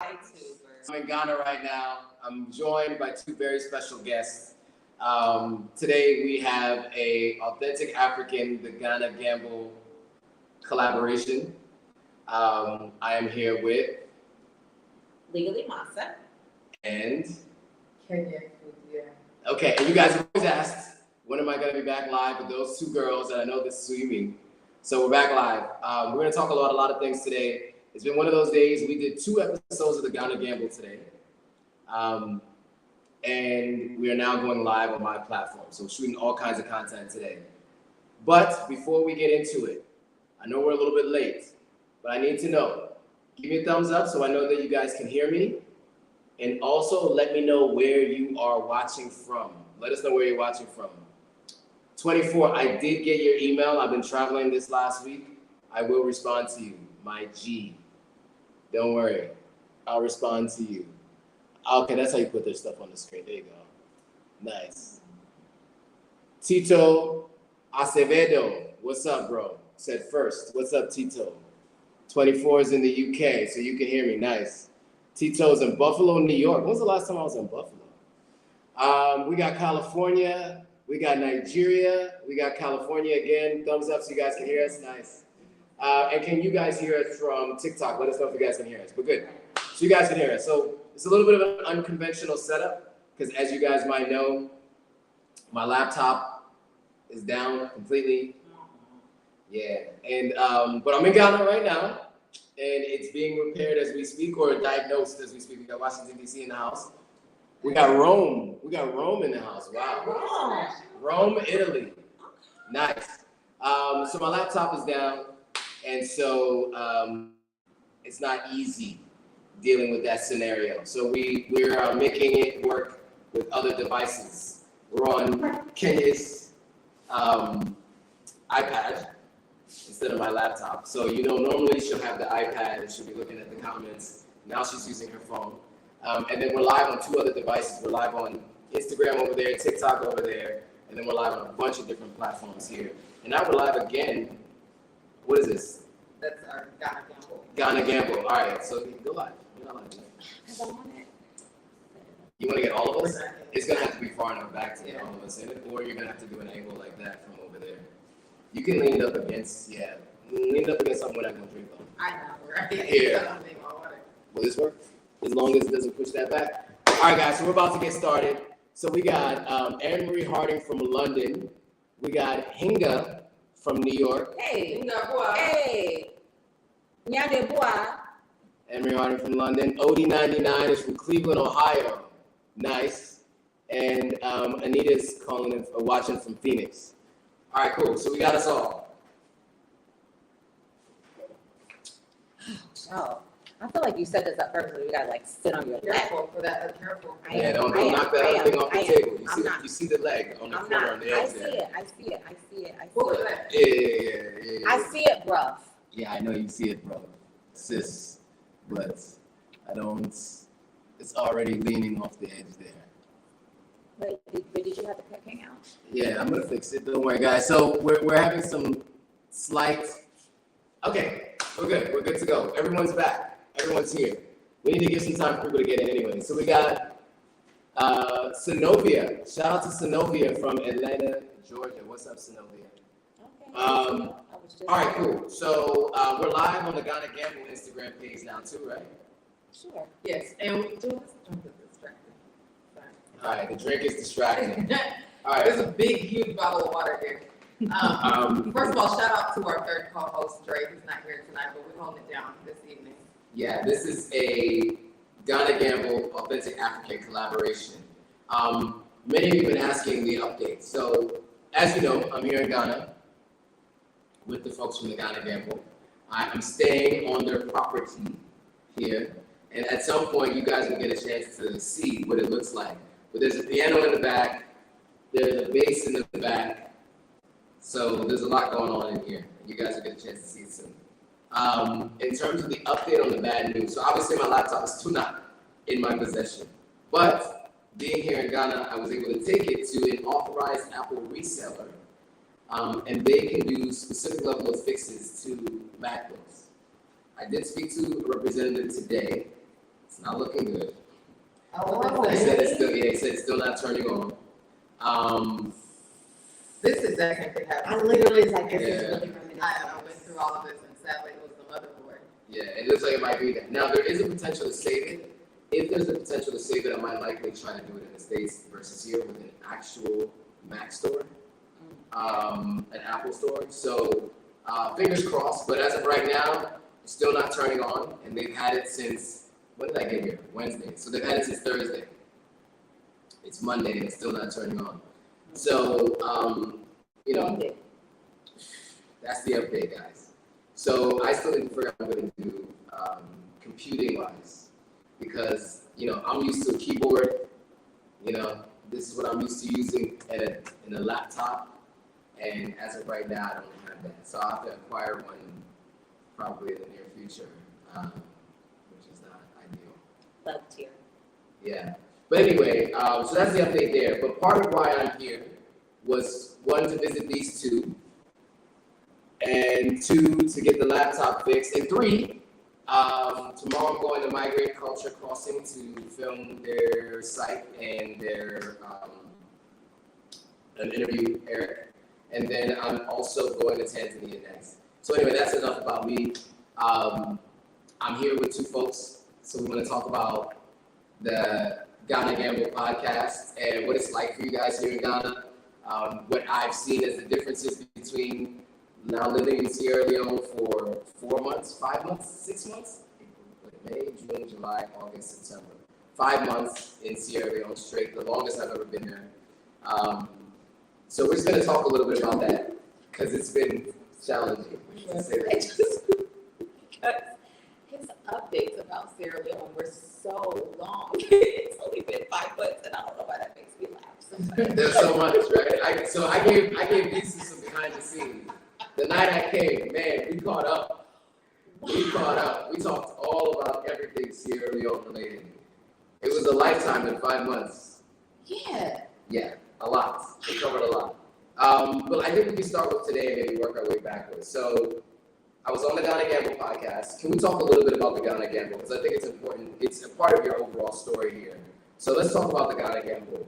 I'm in Ghana right now. I'm joined by two very special guests. Today we have a Authentic African, the Ghana Gamble collaboration. I am here with Legally MASAH and Kenye. okay, and you guys have always asked, when am I going to be back live with those two girls? And I know this is who you mean. So we're back live. We're going to talk about a lot of things today. It's been one of those days. We did 2 episodes of the Ghana Gamble today. And we are now going live on my platform. So we're shooting all kinds of content today. But before we get into it, I know we're a little bit late, but I need to know. Give me a thumbs up so I know that you guys can hear me. And also let me know where you are watching from. Let us know where you're watching from. 24, I did get your email. I've been traveling this last week. I will respond to you, my G. Don't worry, I'll respond to you. Okay, that's how you put their stuff on the screen. There you go. Nice. Tito Acevedo, what's up, bro? Said first. What's up, Tito? 24 is in the UK, so you can hear me. Nice. Tito's in Buffalo, New York. When was the last time I was in Buffalo? We got California. We got Nigeria. We got California again. Thumbs up so you guys can hear us. Nice. And can you guys hear us from TikTok? Let us know if you guys can hear us. We're good. So you guys can hear us. So it's a little bit of an unconventional setup because as you guys might know, my laptop is down completely. Yeah. And but I'm in Ghana right now, and it's being repaired as we speak or diagnosed as we speak. We got Washington, D.C. in the house. We got Rome. We got Rome in the house. Wow. Rome, Italy. Nice. So my laptop is down. And so it's not easy dealing with that scenario. So we're making it work with other devices. We're on Kenya's iPad instead of my laptop. So, normally she'll have the iPad and she'll be looking at the comments. Now she's using her phone. And then we're live on 2 other devices. We're live on Instagram over there, TikTok over there, and then we're live on a bunch of different platforms here. And now we're live again. What is this? That's our Ghana Gamble. Ghana Gamble. All right, so go live. You're not live. because I want it. You want to get all of us? It's going to have to be far enough back to get all of us in it, or you're going to have to do an angle like that from over there. You can lean it up against, lean it up against something we're not going to drink on. I know, right? Yeah. Will this work? As long as it doesn't push that back. All right, guys, so we're about to get started. So we got Anne-Marie Harding from London. We got Hinga from New York. Hey, hey, Nyade Bois. Anne-Marie Harding from London. Odie99 is from Cleveland, Ohio. Nice. And Anita's watching from Phoenix. All right, cool. So we got us all. Oh, I feel like you said this at first, but you gotta sit on your leg. Careful for that. Careful. Yeah, don't knock that other thing off the table. You see the leg on the corner on the edge there. I see it. Yeah. I see it, bruh. Yeah, I know you see it, bro. Sis. But I don't, it's already leaning off the edge there. Wait, but did you have the pet hang out? Yeah, I'm gonna fix it. Don't worry, guys. So we're having some slight. Okay, we're good. We're good to go. Everyone's back. Everyone's here. We need to give some time for people to get in anyway. So we got Synovia. Shout out to Synovia from Atlanta, Georgia. What's up, Synovia? Okay. All right, cool. So we're live on the Ghana Gamble Instagram page now too, right? Sure. Yes, and we do this drink is distracting. All right, the drink is distracting. All right. There's a big, huge bottle of water here. First of all, shout out to our third co-host, Dre, who's not here tonight, but we're holding it down this evening. Yeah, this is a Ghana Gamble Authentic African collaboration. Many of you have been asking the updates. So, as you know, I'm here in Ghana with the folks from the Ghana Gamble. I'm staying on their property here, and at some point, you guys will get a chance to see what it looks like. But there's a piano in the back, there's a bass in the back, so there's a lot going on in here. You guys will get a chance to see it soon. In terms of the update on the bad news, so obviously my laptop is still not in my possession, but being here in Ghana, I was able to take it to an authorized Apple reseller, and they can do specific level of fixes to MacBooks. I did speak to a representative today. not looking good. Oh, They said it's still, yeah, they said it's still not turning on. This is actually I happening. literally was like, this is Yeah. really reminiscent. I went through all of this and sadly it was the motherboard. Yeah, it looks like it might be that. Now, there is a potential to save it. If there's a potential to save it, I might likely try to do it in the States versus here with an actual Mac store, an Apple store. So, fingers crossed, but as of right now, it's still not turning on, and they've had it since, when did I get here? Wednesday. So they've had it since Thursday. It's Monday, and it's still not turning on. So, you know, that's the update, guys. So I still need to figure out what I'm going to do computing-wise, because, you know, I'm used to a keyboard. You know, this is what I'm used to using in a laptop, and as of right now, I don't have that. So I'll have to acquire one probably in the near future, which is not ideal. Love tier. Yeah. But anyway, so that's the update there. But part of why I'm here was, one, to visit these two, and two, to get the laptop fixed, and three, tomorrow I'm going to Migrate Culture Crossing to film their site and their an interview, Eric, and then I'm also going to Tanzania next. So anyway, that's enough about me. I'm here with two folks, so we want to talk about the Ghana Gamble podcast and what it's like for you guys here in Ghana. What I've seen as the differences between now living in Sierra Leone for 4 months, 5 months, 6 months, May, June, July, August, September. 5 months in Sierra Leone straight, the longest I've ever been there. So we're just going to talk a little bit about that because it's been challenging, to say the least. Because his updates about Sierra Leone were so long. It's only been 5 months, and I don't know why that makes me laugh sometimes. There's so much, right? I gave Lisa some behind the scenes. The night I came, man, we caught up. We talked all about everything Sierra Leone related. It was a lifetime in 5 months. Yeah. Yeah, a lot. We covered a lot. But I think we can start with today and maybe work our way backwards. So I was on the Ghana Gamble podcast. Can we talk a little bit about the Ghana Gamble? Because I think it's important. It's a part of your overall story here. So let's talk about the Ghana Gamble.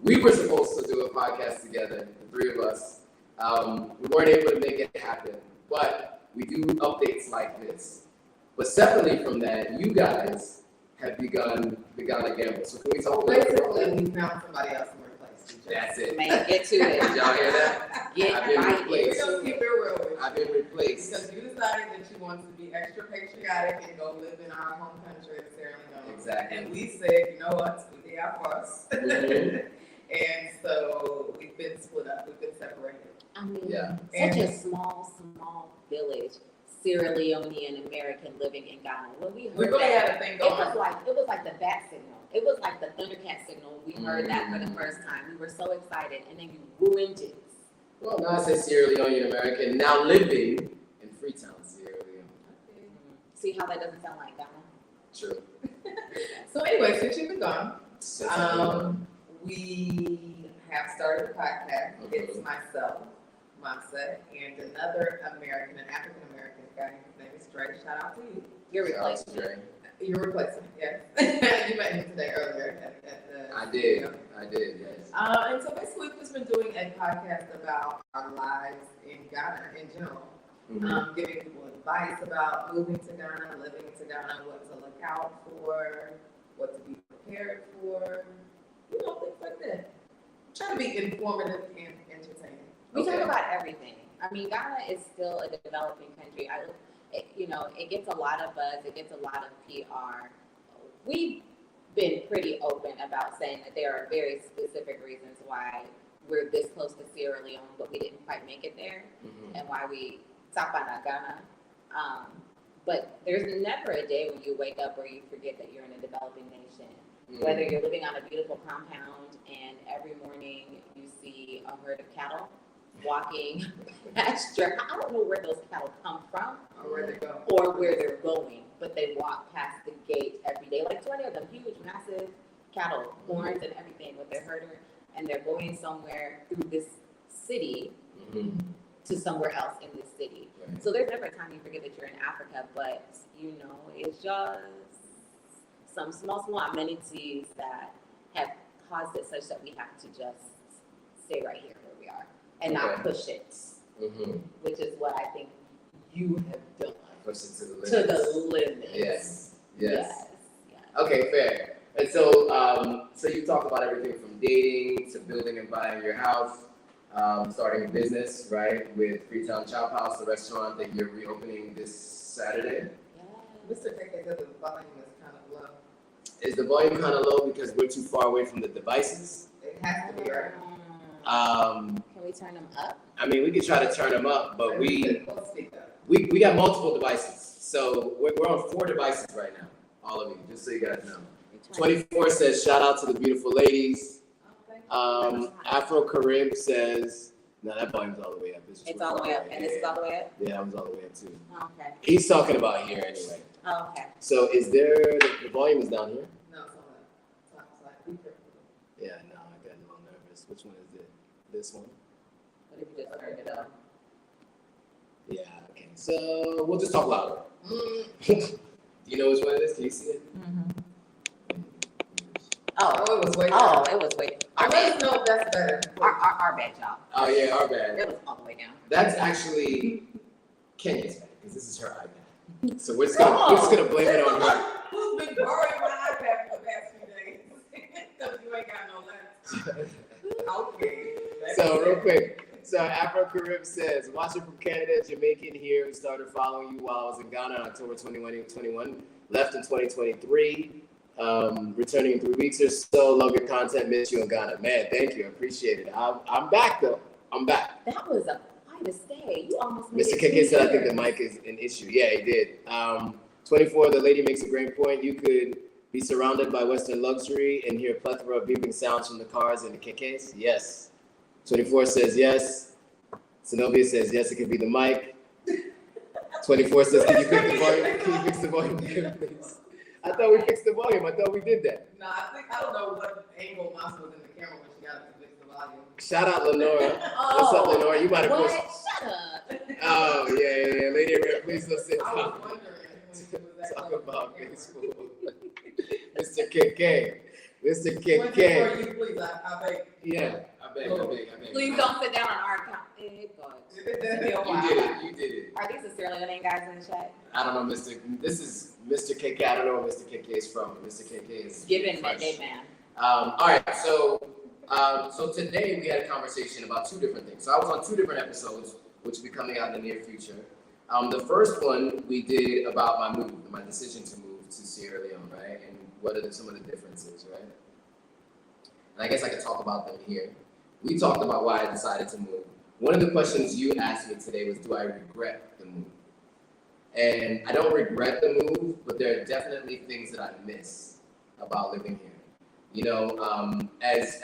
We were supposed to do a podcast together, the three of us. We weren't able to make it happen, but we do updates like this. But separately from that, you guys have begun the Ghana Gamble. So can we talk a little bit about Basically, that? we found somebody else to replace you. That's it. Man, get to it. Did y'all hear that? Get I've been right We're replaced. gonna keep it real with you. I've been replaced. Because you decided that you wanted to be extra patriotic and go live in our home country of Sierra Leone. Exactly. And we said, you know what, we did our first. Mhm. And so we've been split up, we've been separated. I mean, Yeah. such a small village, Sierra Leonean American living in Ghana. When we We heard really that, had a thing it going. was like the bat signal. It was like the Thundercat signal. We heard that for the first time. We were so excited, and then you ruined it. Well, now I say Sierra Leonean American, now living in Freetown, Sierra Leone. See how that doesn't sound like Ghana? True. So anyway, since you've been gone, Since I've been gone. we have started a podcast. It's myself, MASAH, and another American, an African American guy. His name is Dre. Shout out to you. You're Shout out to replacing Dre. You're replacing, yes. You met him today earlier at the. I did, yes. And so basically, we've just been doing a podcast about our lives in Ghana in general. Mhm. Giving people advice about moving to Ghana, living to Ghana, what to look out for, what to be prepared for, you know, things like that. Try to be informative and entertaining. We Okay. talk about everything. I mean, Ghana is still a developing country. It gets a lot of buzz. It gets a lot of PR. We've been pretty open about saying that there are very specific reasons why we're this close to Sierra Leone, but we didn't quite make it there, Mhm. and why we Tapana Ghana. But there's never a day when you wake up where you forget that you're in a developing nation. Mhm. Whether you're living on a beautiful compound and every morning you see a herd of cattle walking pasture. I don't know where those cattle come from Or where they go. or where they're going, but they walk past the gate every day. Like 20 of them, huge, massive cattle, horns and everything with their herder, and they're going somewhere through this city Mhm. to somewhere else in this city. Right. So there's never a time you forget that you're in Africa, but it's just some small amenities that have caused it such that we have to just stay right here where we are and not push it, which is what I think you have done. Push it to the limit. To the limit. Yes. Okay, fair. And so, so you talk about everything from dating to building and buying your house, starting a business, right, with Freetown Chop House, the restaurant that you're reopening this Saturday. Mr. Kenye said the volume is kind of low. Is the volume kind of low because we're too far away from the devices? It has to be, right? Can we turn them up? I mean, we could try to turn them up, but we We got multiple devices. So we're on 4 devices right now, all of you, just so you guys know. 24 says, shout out to the beautiful ladies. Afro Carib says, no, that volume's all the way up. It's all the way up, and this is all the way up? Yeah, that was all the way up too. Okay. He's talking about here anyway. Oh, okay. So is there, the volume is down here? No, it's on that. Yeah, no, I got a little nervous. Which one is it? This one? What if you just turned it up? Yeah, okay. So we'll just talk louder. Do you know which one it is? Can you see it? Oh, it was way oh, it was way. I let us know if that's better. Our bad, y'all. Oh yeah, our bad. It was all the way down. That's actually Kenya's bad because this is her iPad. So we're just gonna blame it on her. Who's been borrowing my iPad for the past few days? Because you ain't got no left. Okay. So real quick. So Afro Carib says, watching from Canada, Jamaican here, started following you while I was in Ghana on October 21, left in 2023, returning in 3 weeks or so, love your content, miss you in Ghana. Man, thank you, I appreciate it. I'm back though, I'm back. That was quite a stay. You almost made Mr. it Kenye said, I 2 think the years. mic is an issue. Yeah, he did. 24, the lady makes a great point. You could be surrounded by Western luxury and hear a plethora of beeping sounds from the cars and the KKs. Yes. 24 says yes. Zenobia says yes, it could be the mic. 24 says, can you fix the volume? Can you fix the volume, please? I thought we fixed the volume. I thought we did that. No, I don't know what angle Masa was in the camera when she got to fix the volume. Shout out Lenora. What's up, Lenora? You might have What? pushed. Shut up. Oh, yeah. Lady Red, please don't sit I was down. wondering when she was that Talk close about to the baseball. camera. Mr. KK. Mr. 24, KK. you please, I beg. Yeah, I beg. Please don't sit down on our account. You did it. Are these the Sierra Leone guys in the chat? I don't know, this is Mr. KK. I don't know where Mr. KK is from. Mr. KK is Given fresh. midday man. All right, so today we had a conversation about 2 different things. So I was on 2 different episodes, which will be coming out in the near future. The first one we did about my decision to move to Sierra Leone, right? And what are some of the differences, right? And I guess I could talk about them here. We talked about why I decided to move. One of the questions you asked me today was, do I regret the move? And I don't regret the move, but there are definitely things that I miss about living here. You know, as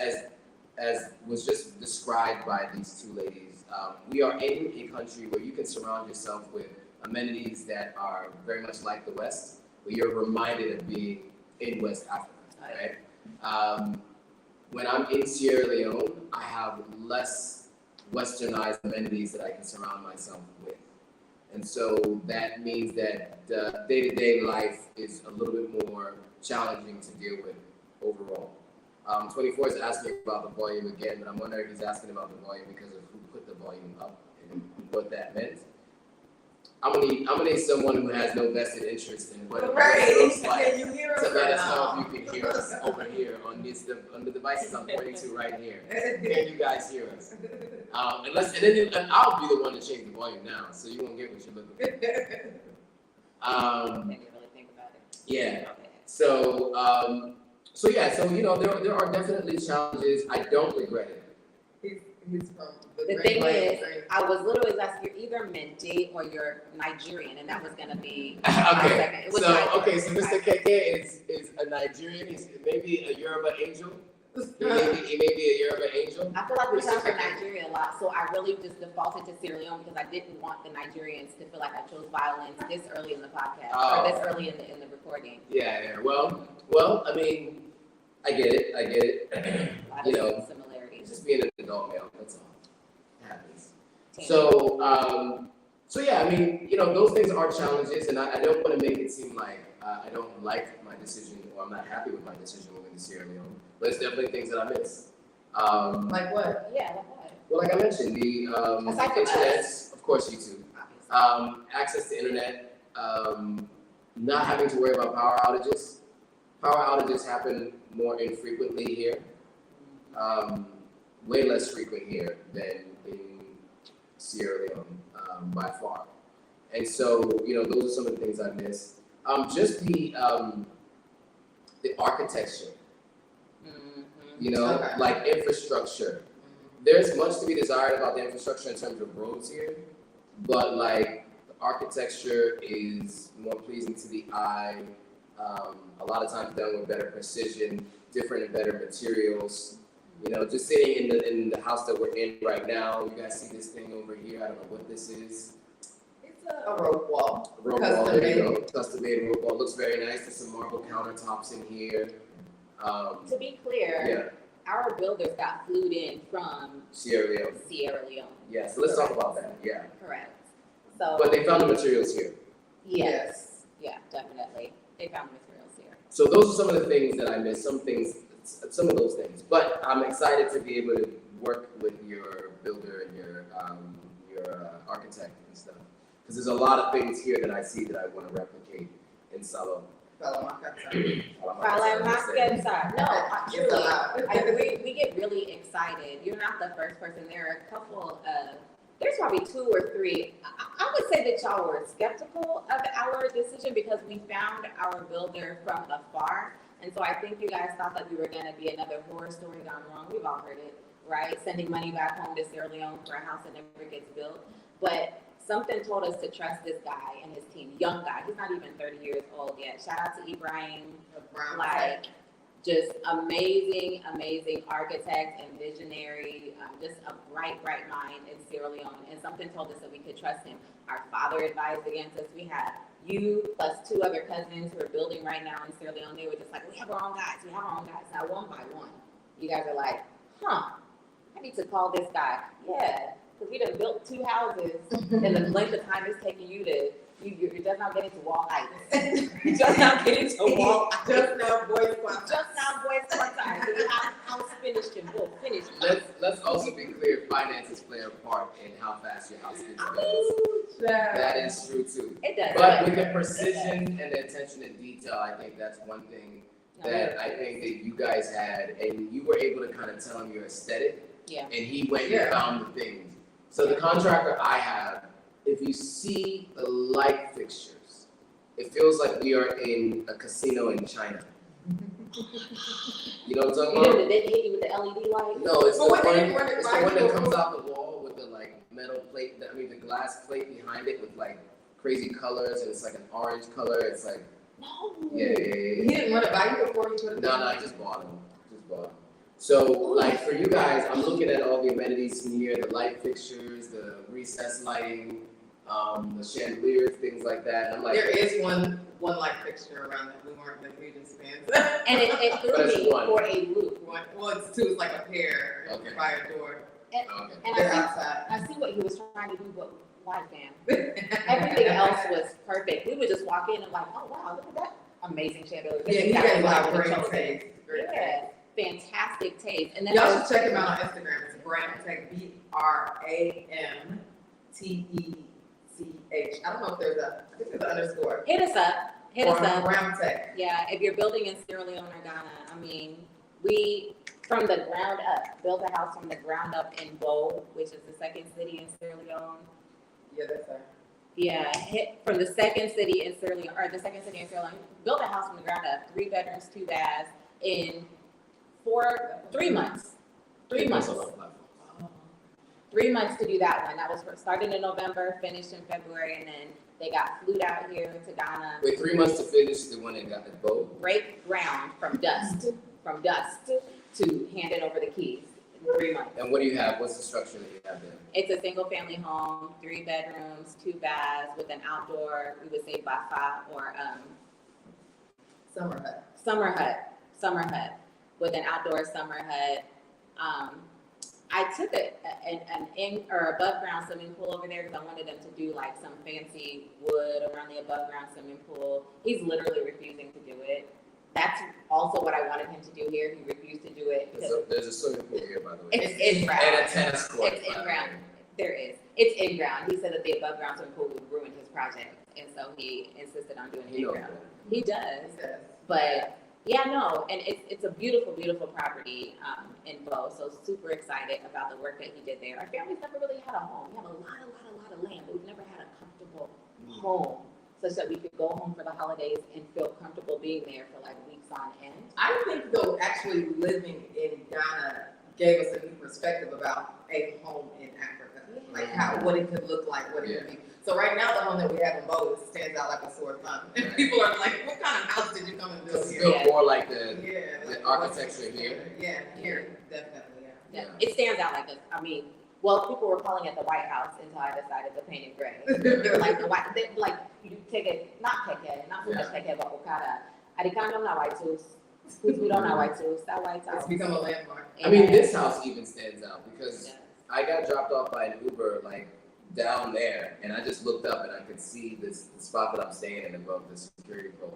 was just described by these 2 ladies, we are in a country where you can surround yourself with amenities that are very much like the West, but you're reminded of being in West Africa, right? When I'm in Sierra Leone, I have less westernized amenities that I can surround myself with. And so that means that the day-to-day life is a little bit more challenging to deal with overall. 24 is asking about the volume again, but I'm wondering if he's asking about the volume because of who put the volume up and what that meant. I'm gonna need someone who has no vested interest in what it looks like Can you hear us to let us now? know if you can hear us over here on the devices I'm pointing to right here. Can you guys hear us? And I'll be the one to change the volume now, so you won't get what you're looking for. Maybe really think about it. Yeah. So you know, there are definitely challenges. I don't regret it. He's from The thing is, I was literally asking, you're either Minty or you're Nigerian, and that was gonna be Okay. It was So Nigerian. so Mr. KK is a Nigerian. He's maybe a Yoruba angel. He may be a Yoruba angel. I feel like we sound for Nigeria a lot, so I really just defaulted to Sierra Leone because I didn't want the Nigerians to feel like I chose violence this early in the podcast or this early in the recording. Yeah. Well, I mean, I get it. A lot You of know, similarities. just being an adult male, that's all. It happens. So yeah, I mean, you know, those things are challenges, and I don't want to make it seem like I don't like my decision, or I'm not happy with my decision moving to Sierra Leone. But it's definitely things that I miss. Like what? Yeah, like what? Well, like I mentioned, the Aside from internet, us. of course, YouTube, access to internet, not having to worry about power outages. Power outages happen more infrequently here, way less frequent here than in Sierra Leone, by far. And so, those are some of the things I miss. Just the architecture, Okay. like infrastructure. There's much to be desired about the infrastructure in terms of roads here, but like the architecture is more pleasing to the eye. A lot of times done with better precision, different and better materials. Just sitting in the house that we're in right now, you guys see this thing over here. I don't know what this is. It's a rope wall. A rope wall. There you go. Custom made rope wall. Looks very nice. There's some marble countertops in here. To be clear, our builders got flued in from Sierra Leone. Yeah, So let's talk about that. Yeah. correct. So, But they found the materials here. yes, yeah, definitely. They found the materials here. So those are some of the things that I miss. Some of those things. But I'm excited to be able to work with your builder and your architect and stuff. Because there's a lot of things here that I see that I want to replicate in Salo. No, truly, we get really excited. You're not the first person. There are a couple of, there's probably 2 or 3. I would say that y'all were skeptical of our decision because we found our builder from afar. And so I think you guys thought that we were going to be another horror story gone wrong. We've all heard it, right? Sending money back home to Sierra Leone for a house that never gets built. But something told us to trust this guy and his team. Young guy. He's not even 30 years old yet. Shout out to Ibrahim. Like, just amazing architect and visionary, just a bright mind in Sierra Leone. And something told us that we could trust him. Our father advised against us. We had you plus 2 other cousins who are building right now in Sierra Leone. They were just like, we have our own guys. Now, one by one, you guys are like, I need to call this guy. Yeah, because we done built 2 houses in the length of time it's taking you to, you're just now getting to wall heights. Just now getting to wall heights. Just now boy squad time. So you have house finished and both finished. Let's also be clear, finances play a part in how fast your house gets built. That is true too. It does. But with the precision and the attention to detail, I think that's one thing that I think that you guys had, and you were able to kind of tell him your aesthetic. Yeah. And he went and found the things. So the contractor I have, if you see the light fixtures, it feels like we are in a casino in China. You know what I'm talking about? They hit you with the LED light? No, it's the one that comes out the wall with the like metal plate, the glass plate behind it with like crazy colors, and it's like an orange color. It's like, no. Yeah. He didn't run it by you before you put it No, I just bought them. So, like for you guys, I'm looking at all the amenities in here, the light fixtures, the recessed lighting, the chandeliers, things like that. And I'm like, there is one light fixture around that we weren't the hugest fans of. And it threw me for a loop. Well, it's 2, it's like a pair by a door. And They're outside. I see what he was trying to do, but why, fam? Everything else was perfect. We would just walk in and like, oh wow, look at that amazing chandelier. Yeah, he got a lot of great taste. Yeah, fantastic taste. And then y'all should check him out on Instagram. It's BramTech, BRAMTECH. I don't know if there's I think there's an underscore. Hit us up. BramTech. Yeah, if you're building in Sierra Leone or Ghana, I mean, we from the ground up built a house from the ground up in Bo, which is the 2nd city in Sierra Leone. Yeah, that's her. Yeah, from the 2nd city in Sierra Leone, or the 2nd city in Sierra Leone, built a house from the ground up, 3 bedrooms, 2 baths in 3 months. 3 months. 3 months to do that one. That was started in November, finished in February, and then they got flued out here to Ghana. Wait, 3 months to finish the one that got the boat? Break ground from dust to hand it over the keys in 3 months. And what do you have? What's the structure that you have there? It's a single family home, 3 bedrooms, 2 baths with an outdoor, we would say bafa or summer hut with an outdoor summer hut. I took an in or above ground swimming pool over there because I wanted them to do like some fancy wood around the above ground swimming pool. He's literally refusing to do it. That's also what I wanted him to do here. He refused to do it. There's a swimming pool here, by the way. It's in ground. And a tennis court. It's in ground. There is. It's in ground. He said that the above ground swimming pool would ruin his project, and so he insisted on doing it in ground. He does. But yeah, no, and it's a beautiful, beautiful property in Bo. So super excited about the work that he did there. Our family's never really had a home. We have a lot of land, but we've never had a comfortable home, such that we could go home for the holidays and feel comfortable being there for like weeks on end. I think though, actually living in Ghana gave us a new perspective about a home in Africa, like what it could look like, what it could be. So right now, the home that we have in Bo stands out like a sore thumb, and people are like, "What kind of house did you come and build here?" It's built more like the like architecture here. Yeah, here definitely. Yeah, it stands out like this. I mean, well, people were calling it the White House until I decided to paint it gray. They were like the white, like you take it, not Keke, not so much Keke, but Okada. Adikano na White House. We don't know White House. That White House. It's become a landmark. I mean, this house even stands out because I got dropped off by an Uber like down there, and I just looked up and I could see the spot that I'm staying in above the security post.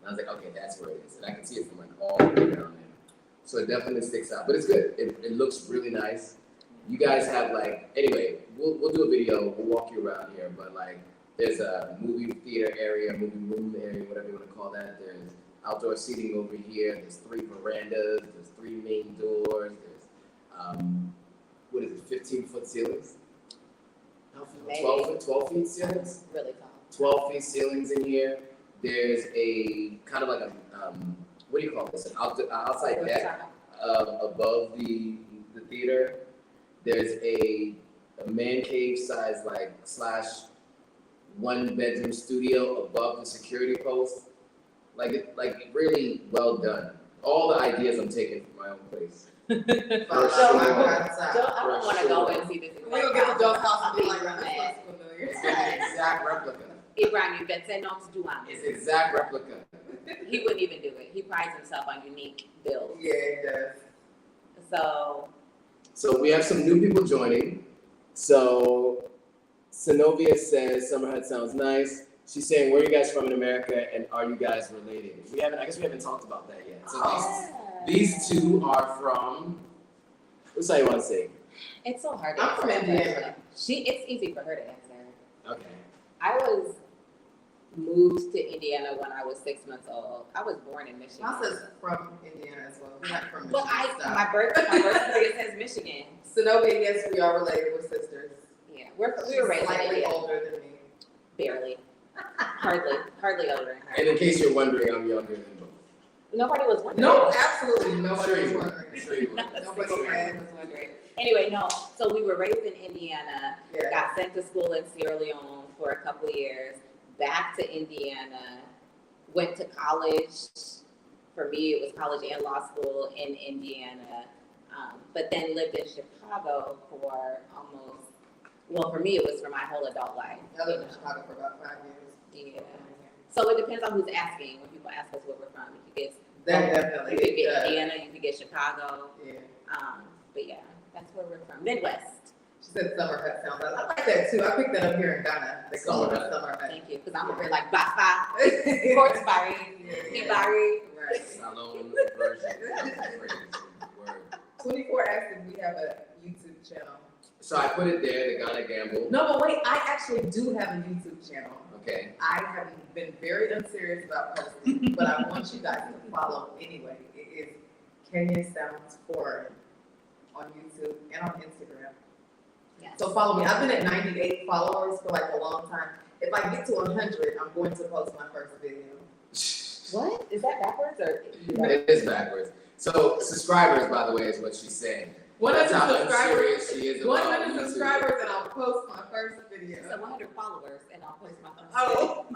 And I was like, okay, that's where it is, and I can see it from like all the way down there. So it definitely sticks out, but it's good. It looks really nice. You guys have like, anyway, we'll do a video. We'll walk you around here, but like, there's a movie theater area, movie room area, whatever you want to call that. There's outdoor seating over here. There's 3 verandas. There's 3 main doors. There's what is it? 15-foot ceilings. 12 feet ceilings. Really tall. 12 feet ceilings in here. There's a kind of like a what do you call this? An outside deck above the theater. There's a man cave size like / 1-bedroom studio above the security post. Like really well done. All the ideas I'm taking from my own place. I don't want to go and see this. We're gonna get to Joe's house and be like, "That's familiar." It's an exact replica. Ibrahim, you can say no to do one. It's exact replica. He wouldn't even do it. He prides himself on unique builds. Yeah, he does. So we have some new people joining. So Synovia says Summerhead sounds nice. She's saying, where are you guys from in America, and are you guys related? I guess we haven't talked about that yet. So these 2 are from, what's that you want to say? It's so hard to I'm from Indiana. It's easy for her to answer. Okay. I was moved to Indiana when I was 6 months old. I was born in Michigan. Masa's from Indiana as well. We're not from Michigan. Well, my birth certificate says Michigan. Synovia, yes, we are related. We're sisters. Yeah, we were raised slightly older than me. Barely. Hardly older than her. And in case you're wondering, I'm younger than both. Nobody was wondering. No, absolutely nobody was wondering. Nobody was wondering. Anyway, no. So we were raised in Indiana. Yeah. Got sent to school in Sierra Leone for a couple of years. Back to Indiana. Went to college. For me, it was college and law school in Indiana. But then lived in Chicago for almost. Well, for me, it was for my whole adult life. I lived in Chicago for about 5 years. Yeah. So it depends on who's asking. When people ask us where we're from, you could That definitely. You could get Indiana, you could get Chicago. Yeah. But yeah, that's where we're from. Midwest. She said Summerhead sounds like. I like that too. I picked that up here in Ghana. They call it Summerhead. Thank you. Because I'm over here like Bafa, Portsbury, Ibari. Right. Salon version. 24 asked if we have a YouTube channel. So I put it there, the Ghana Gamble. No, but wait, I actually do have a YouTube channel. Okay. I have been very unserious about posting, but I want you guys to follow anyway. It is Kenya Sounds Foreign on YouTube and on Instagram. Yes. So follow me. I've been at 98 followers for like a long time. If I get to 100, I'm going to post my first video. What? Is that backwards or? It is backwards. So subscribers, by the way, is what she's saying. 100 That's how subscribers. unserious she is about 100 YouTube. subscribers and I'll post my first video. So 100 followers and I'll post my first Oh.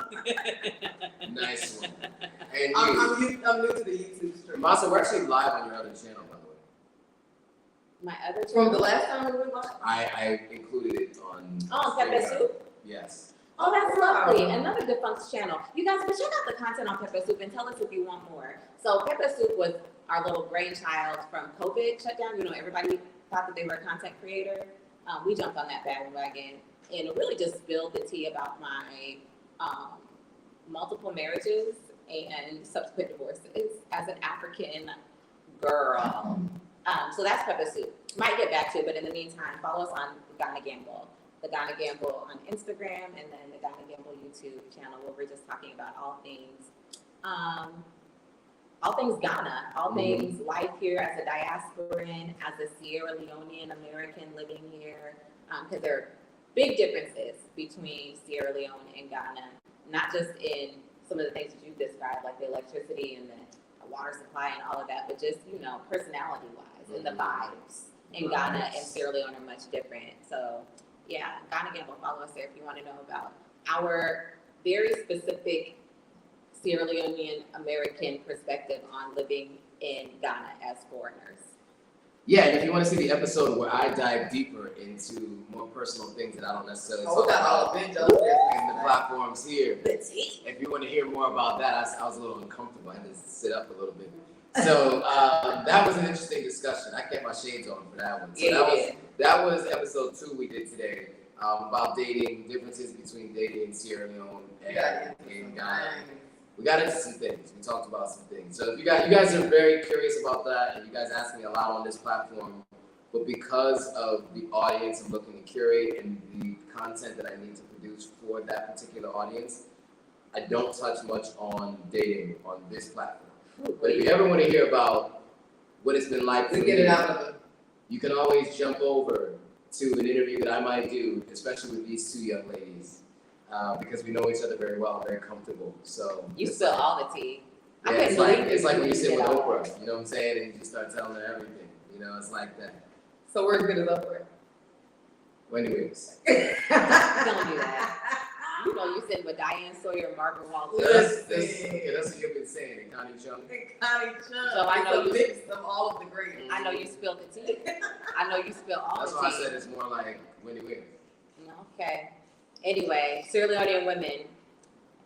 Nice one. And I'm new to the YouTube stream. Masa, we're actually live on your other channel, by the way. My other From the last time we were live? I included it on. Oh, Pepe Soup? Yes. Oh, that's lovely. Another defunct channel. You guys, but check out the content on Pepe Soup and tell us if you want more. So Pepe Soup was our little brainchild from COVID shutdown. You know, everybody thought that they were a content creator. We jumped on that bandwagon and really just spilled the tea about my multiple marriages and subsequent divorces as an African girl. So that's Pepper Soup. Might get back to it, but in the meantime, follow us on Ghana Gamble. The Ghana Gamble on Instagram, and then the Ghana Gamble YouTube channel, where we're just talking about all things Ghana, all things life here as a diasporan, as a Sierra Leonean American living here, because there are big differences between Sierra Leone and Ghana, not just in some of the things that you described, like the electricity and the water supply and all of that, but just, you know, personality-wise and the vibes in Ghana and Sierra Leone are much different. So, yeah, Ghana Gamble, follow us there if you want to know about our very specific Sierra Leonean American perspective on living in Ghana as foreigners. Yeah, and if you want to see the episode where I dive deeper into more personal things that I don't necessarily talk about in the platforms here, if you want to hear more about that, I was a little uncomfortable. I had to sit up a little bit. So that was an interesting discussion. I kept my shades on for that one. So that was episode 2 we did today, about dating, differences between dating in Sierra Leone and in Ghana. We got into some things. We talked about some things. So if you guys are very curious about that, and you guys ask me a lot on this platform, but because of the audience I'm looking to curate and the content that I need to produce for that particular audience, I don't touch much on dating on this platform. But if you ever want to hear about what it's been like for me, you can always jump over to an interview that I might do, especially with these 2 young ladies. Because we know each other very well, very comfortable. So you spill all the tea. Yeah, it's like when you sit with Oprah, you know what I'm saying, and you just start telling her everything. You know, it's like that. So we're good as Oprah. Anyways. Don't do that. You know, you sitting with Diane Sawyer, Margaret Walters. That's what you've been saying, and Connie Chung. So I know you mix of all of the great. I know you spilled the tea. I know you spilled all That's the tea. why I said it's more like Wendy Williams. Okay. Anyway, Sierra Leonean women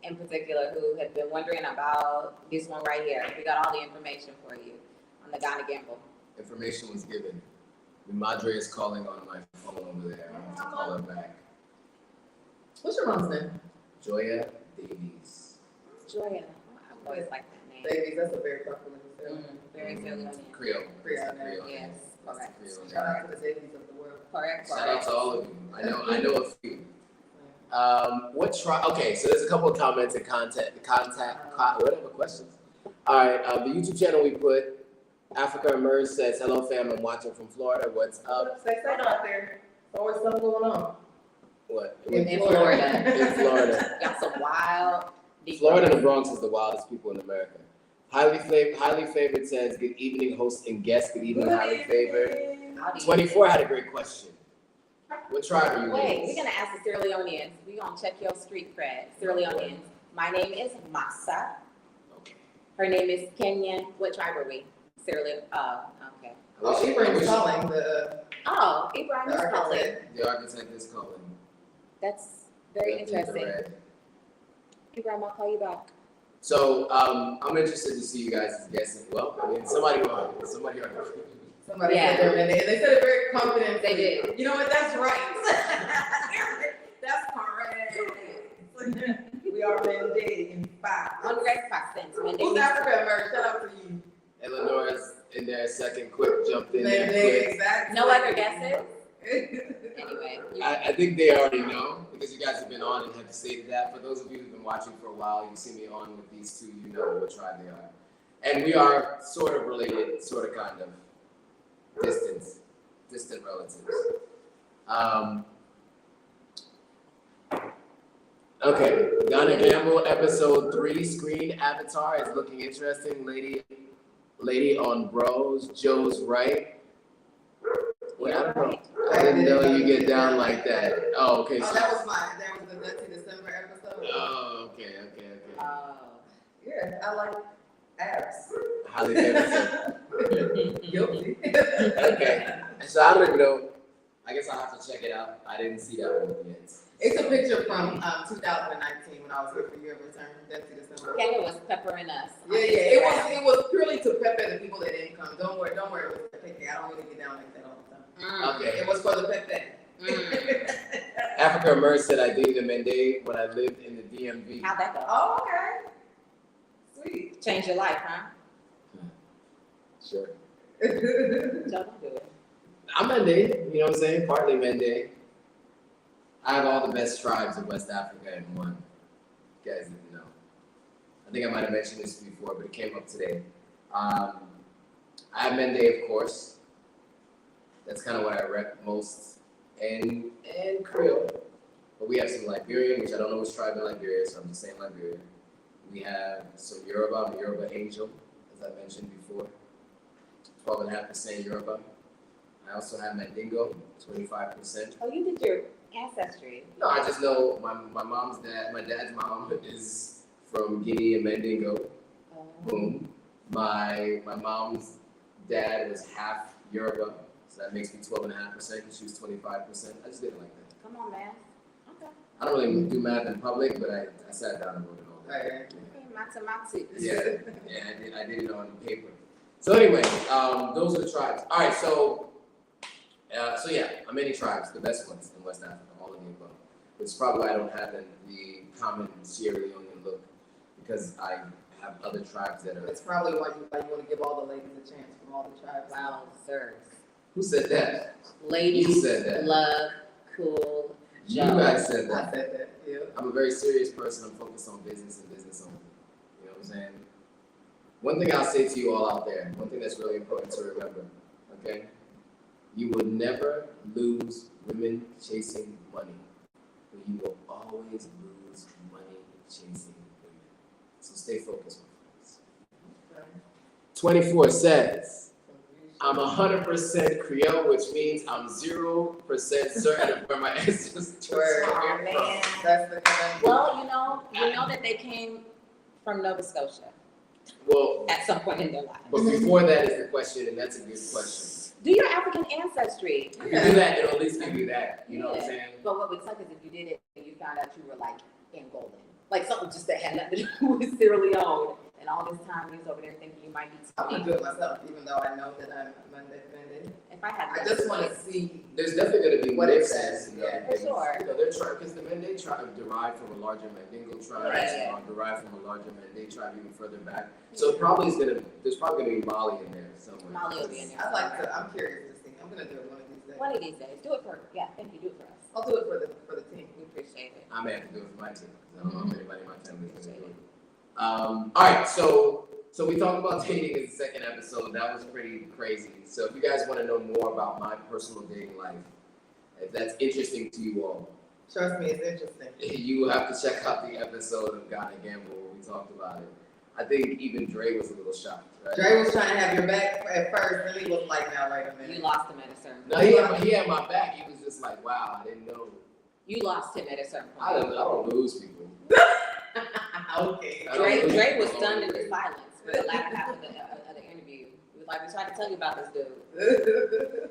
in particular who have been wondering about this one right here. We got all the information for you on the Ghana Gamble. Information was given. Madre is calling on my phone over there. I have to call her back. What's your mom's name? Joya Davies. Joya. I always like that name. Davies, that's a very popular name. Very Sierra Leonean. Creole. Yes, correct. Shout out to the Davies of the world. Correct. Shout out to all of you. I know a few. Okay, so there's a couple of comments and whatever questions. All right, the YouTube channel we put, Africa Emerge says, hello fam, I'm watching from Florida. What's up? Stay safe out there. There's always something going on. What? In Florida. In Florida. Got some wild. Florida and the Bronx is the wildest people in America. Highly favored says, good evening, host and guest. Good evening, highly favored. 24 had a great question. What tribe are you Wait, in? we're gonna ask the Sierra Leoneans. We're gonna check your street cred. Sierra Leoneans. My name is MASAH. Okay. Her name is Kenye. What tribe are we? Sierra Leone. Oh, okay. Oh, Ibrahim's calling Oh, Ibrahim is calling. The architect is calling. That's very interesting. Ibrahim, I'll call you back. So I'm interested to see you guys guessing. Well, I mean, somebody already. Somebody said their name. They said it very confident. They did. You know what? That's right. That's correct. We are Monday in 5. On red accents. Who's Africa Emerge? Shout out to you. Eleanor's in there second, quick jumped in Monday, there. exactly. No other guesses? Anyway. I think they already know because you guys have been on and have stated that. For those of you who've been watching for a while, you see me on with these two, you know what tribe they are. And we are sort of related, sort of kind of. Distant relatives. Okay, Ghana Gamble episode 3 screen avatar is looking interesting. Lady on bros, Joe's right. Wait, I don't know. I didn't know you get down like that. Oh, okay. Oh, that was mine. That was the Nutty December episode. Oh, okay. Yeah, I like abs. Highly favored. Guilty. Okay. So I don't even know. I guess I'll have to check it out. I didn't see that one yet. It's a picture from 2019 when I was here for your return. That's December. Kenya was peppering us. Yeah. It was purely to pepper the people that didn't come. Don't worry with the picking. I don't really get down like that all the time. Okay. It was for the Pepe. Africa Emerge said I dated a Mende when I lived in the DMV. How'd that go? Oh, okay. Sweet. Change your life, huh? Sure. Joe, don't do it. I'm Mende, you know what I'm saying? Partly Mende. I have all the best tribes of West Africa in one. You guys didn't know. I think I might have mentioned this before, but it came up today. I have Mende, of course. That's kind of what I rep most. And Creole. But we have some Liberian, which I don't know which tribe in Liberia, so I'm just saying Liberia. We have some Yoruba. I'm a Yoruba angel, as I mentioned before. 12.5% Yoruba. I also have Mandingo, 25%. Oh, you did your ancestry. No, I just know my mom's dad, my dad's mom is from Guinea and Mandingo. Boom. My mom's dad was half Yoruba, so that makes me 12.5% because she was 25%. I just did it like that. Come on, man. Okay. I don't really do math in public, but I sat down and wrote it all down. Okay. Mathematics. Yeah, I did it on paper. So anyway, those are the tribes. All right, so yeah, many tribes, the best ones in West Africa, all of the above. Which is probably why I don't have the common Sierra Leonean look, because I have other tribes that are. It's probably why you want to give all the ladies a chance from all the tribes. Wow, sir. Who said that? Ladies You said that. love cool You Joe. guys said I that. said that. Yeah. I'm a very serious person. I'm focused on business and business only. You know what I'm saying? One thing I'll say to you all out there, one thing that's really important to remember, okay? You will never lose women chasing money, but you will always lose money chasing women. So stay focused, my friends. 24 says, I'm 100% Creole, which means I'm 0% certain of where my ancestors came Oh, from. man. That's the connection. Well, you know that they came from Nova Scotia Well, at some point in their life. but before that is the question, and that's a good question. Do your African ancestry. If you do that, it'll at least give you that. You know what I'm Yeah. saying? But what would suck is if you did it and you found out you were like Angolan. Like something just that had nothing to do with Sierra Leone. And all this time you was over there thinking you might be I'm gonna Tony. do it myself, even though I know that I'm Monday. If I had I just want to see. There's definitely going to be What it mixes. says, and other yeah, for things. sure. You know, they're trying because the Mende tribe derived from a larger Mandingo tribe, Right. derived from a larger Mende tribe even further back. So it probably is going to. There's probably going to be Mali in there somewhere. Mali will be in there. I'd like to. I'm curious to see. I'm gonna do it one of these days. One of these days. Do it for, thank you, do it for us. I'll do it for the team. We appreciate it. I may have to do it for my team. I don't know if anybody in my family is going to do it. All right, so we talked about dating in the second episode. That was pretty crazy. So if you guys want to know more about my personal dating life, if that's interesting to you all, Trust me, it's interesting. you have to check out the episode of Ghana Gamble where we talked about it. I think even Dre was a little shocked, right? Dre was trying to have your back at first, and he was like, "Now wait a minute." You lost him at a certain No, point. he had my back. He was just like, wow, I didn't know. You lost him at a certain I point. don't lose people. Okay. I don't lose Dre was people stunned always. into silence for the latter half of the interview. He was like, we tried to tell you about this dude.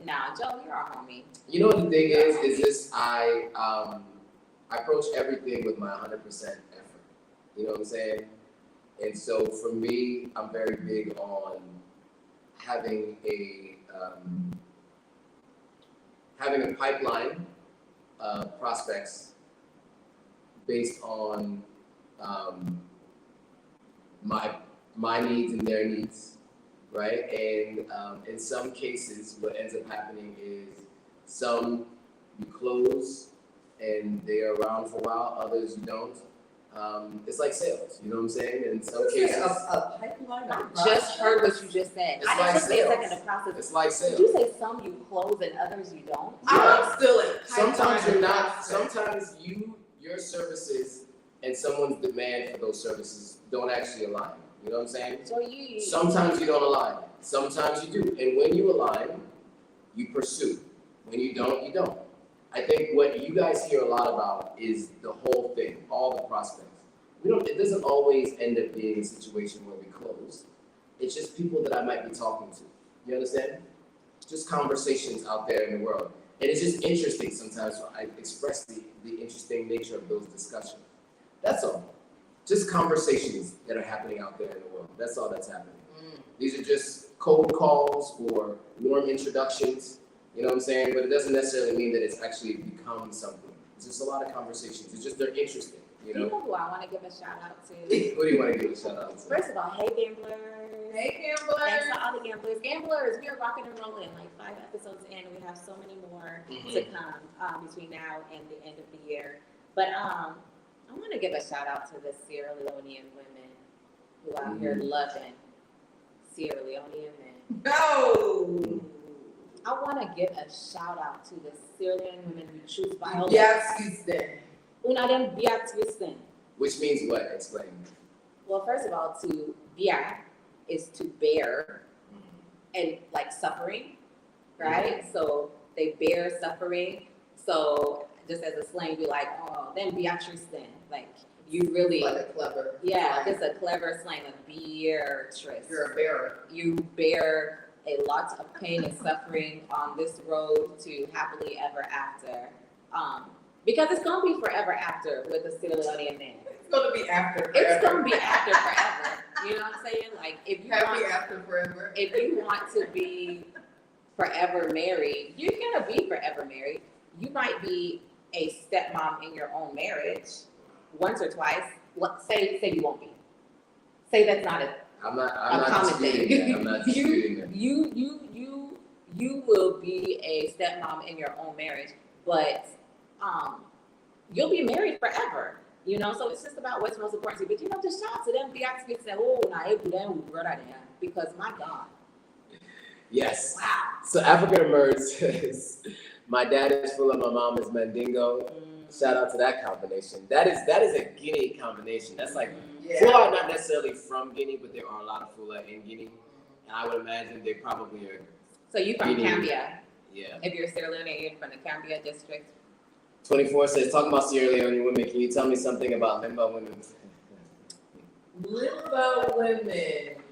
Nah, Joe, you're our homie. You know what the thing is this, I approach everything with my 100% effort. You know what I'm saying? And so for me, I'm very big on having a pipeline of prospects based on my needs and their needs, right? And in some cases, what ends up happening is some you close and they're around for a while, others you don't. It's like sales, you know what I'm saying? In some cases, a pipeline. I just heard what you just said. It's I like just took me a sales. second to process. it's like Did sales. you say some you close and others you don't? I'm still in. Sometimes you're not. pipeline. Sometimes your services and someone's demand for those services don't actually align. You know what I'm saying? So you. Sometimes you don't align. Sometimes you do. And when you align, you pursue. When you don't, you don't. I think what you guys hear a lot about is the whole thing, all the prospects. It doesn't always end up being a situation where we close. It's just people that I might be talking to. You understand? Just conversations out there in the world. And it's just interesting sometimes. So I express the interesting nature of those discussions. That's all. Just conversations that are happening out there in the world. That's all that's happening. These are just cold calls or warm introductions You know what I'm saying? But it doesn't necessarily mean that it's actually become something. It's just a lot of conversations. It's just they're interesting. You You know? know who I want to give a shout out to? What do you want to give a shout out to? First of all, hey gamblers. Hey, gamblers. Thanks to all the gamblers. Gamblers, we are rocking and rolling. Like 5 episodes in, we have so many more to come between now and the end of the year. But I want to give a shout out to the Sierra Leonean women who out here loving Sierra Leonean men. No. I want to give a shout out to the Sierra Leonean women who choose violence. Yes, you said. Una dem bia twisten. Which means what? Explain. Well, first of all, to bia is to bear and like suffering, right? So they bear suffering. So just as a slang, be like, oh, then Beatrice, like you really, Like a clever. yeah, like, just a clever slang of Beatrice. You're a bearer. You bear a lot of pain and suffering on this road to happily ever after. Because it's gonna be forever after with the Sierra Leonean man. It's gonna be after forever. It's gonna be after forever. You know what I'm saying? Like if you Happy want, after forever. if you want to be forever married, you're gonna be forever married. You might be a stepmom in your own marriage once or twice. Say you won't be. Say that's not a I'm not common disputing thing. that. I'm not disputing that. You will be a stepmom in your own marriage, but you'll be married forever. You know, so it's just about what's most important to you. But you know, just shout to them, be active, say, oh, because my God. Yes. Wow. So African Emerge says, my dad is full of my mom is Mandingo. Shout out to that combination. That is a Guinea combination. That's like Fula are not necessarily from Guinea, but there are a lot of Fula in Guinea. And I would imagine they probably are. So you from Guinea. Cambia. Yeah. If you're Sierra Leonean, you're from the Cambia district. 24 says, talking about Sierra Leone women, can you tell me something about Limba women? Limbo women.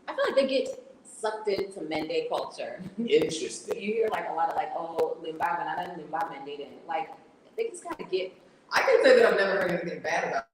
I feel like they get sucked into Mende culture. Interesting. You hear like a lot of like, oh, Limba Banana, Limba Mende. Like, they just kind of get. I can say that I've never heard anything bad about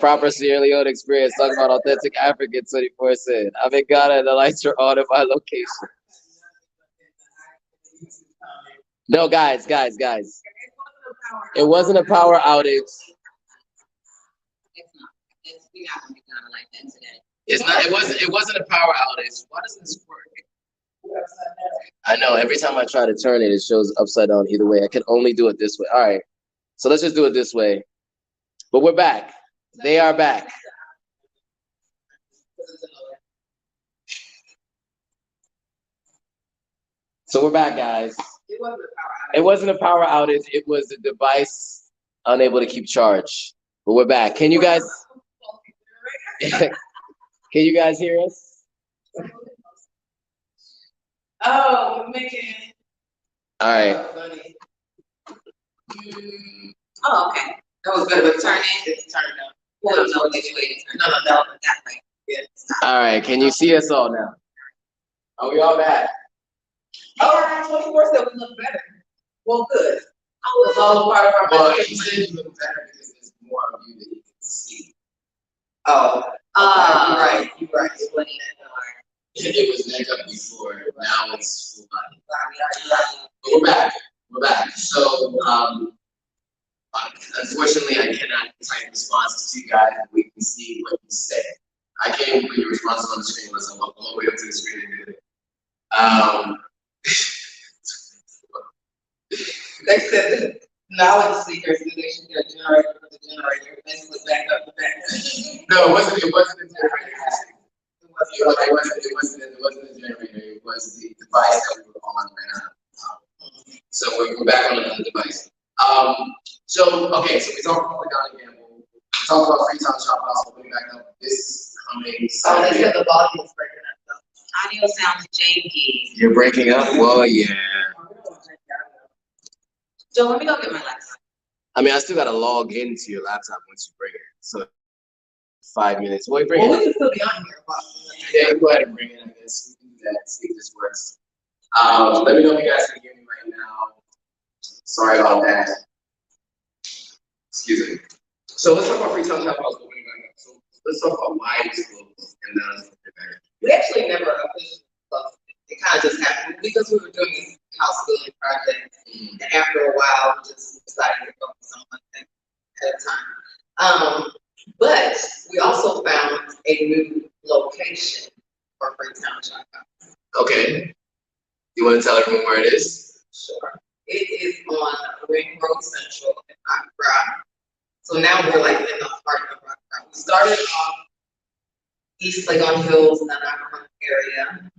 Proper Sierra Leone experience. Talking about authentic African 24/7. I'm in Ghana and the lights are on at my location. No, guys. It wasn't a power outage. We're not gonna be done like that today. It's not. It wasn't a power outage. Why doesn't this work? I know. Every time I try to turn it, it shows upside down either way. I can only do it this way. All right. So let's just do it this way. But we're back. They are back. So we're back, guys. It wasn't a power outage. It was the device unable to keep charge. But we're back. Can you guys? Can you guys hear us? Oh man. All right. Oh, okay. That was good, but turn in, it's turned up. Well, no, this way. No, that way. Yeah. All right. Can you see us all now? Are we all back? Oh, 24 said we look better. Well, good. That's all a part of our. Well, he said you look better because there's more of you that you can see. Oh, right. You're right. It wasn't It was neck up before. Now it's full body. But we're back. We're back. So, unfortunately, I cannot type responses to you guys. We can see what you say. I can't put your responses on the screen unless I'm all the way up to the screen and do it. They said that knowledge seekers, they should get a generator for the generator. Basically, back up the back. No, it wasn't a generator. It wasn't a generator. It was the device that we were on right now. So we're back on another device. Okay, so we talked about the Ghana gamble. We talked about Freetown Shop House. We'll be back up this coming Saturday. They said the volume is breaking up. Audio sounds janky. You're breaking up? Well, yeah. Joe, let me go get my laptop. I mean, I still gotta log into your laptop once you bring it. So 5 minutes. Well, you bring it. We can still be on here. Yeah, go ahead and bring it. I guess we can do that. See if this works. Let me know if you guys can hear me right now. Sorry about that. Excuse me. So let's talk about Freetown Shop House. So let's talk about why it's closed and then We actually never officially closed it. It kind of just happened because we were doing this house building project, and after a while, we just decided to focus on one thing at a time. But we also found a new location for Freetown Shop House. Okay. You want to tell everyone where it is? Sure. It is on Ring Road Central in Accra. So now we're like in the heart of Accra. We started off East Legon Hills in the Accra area.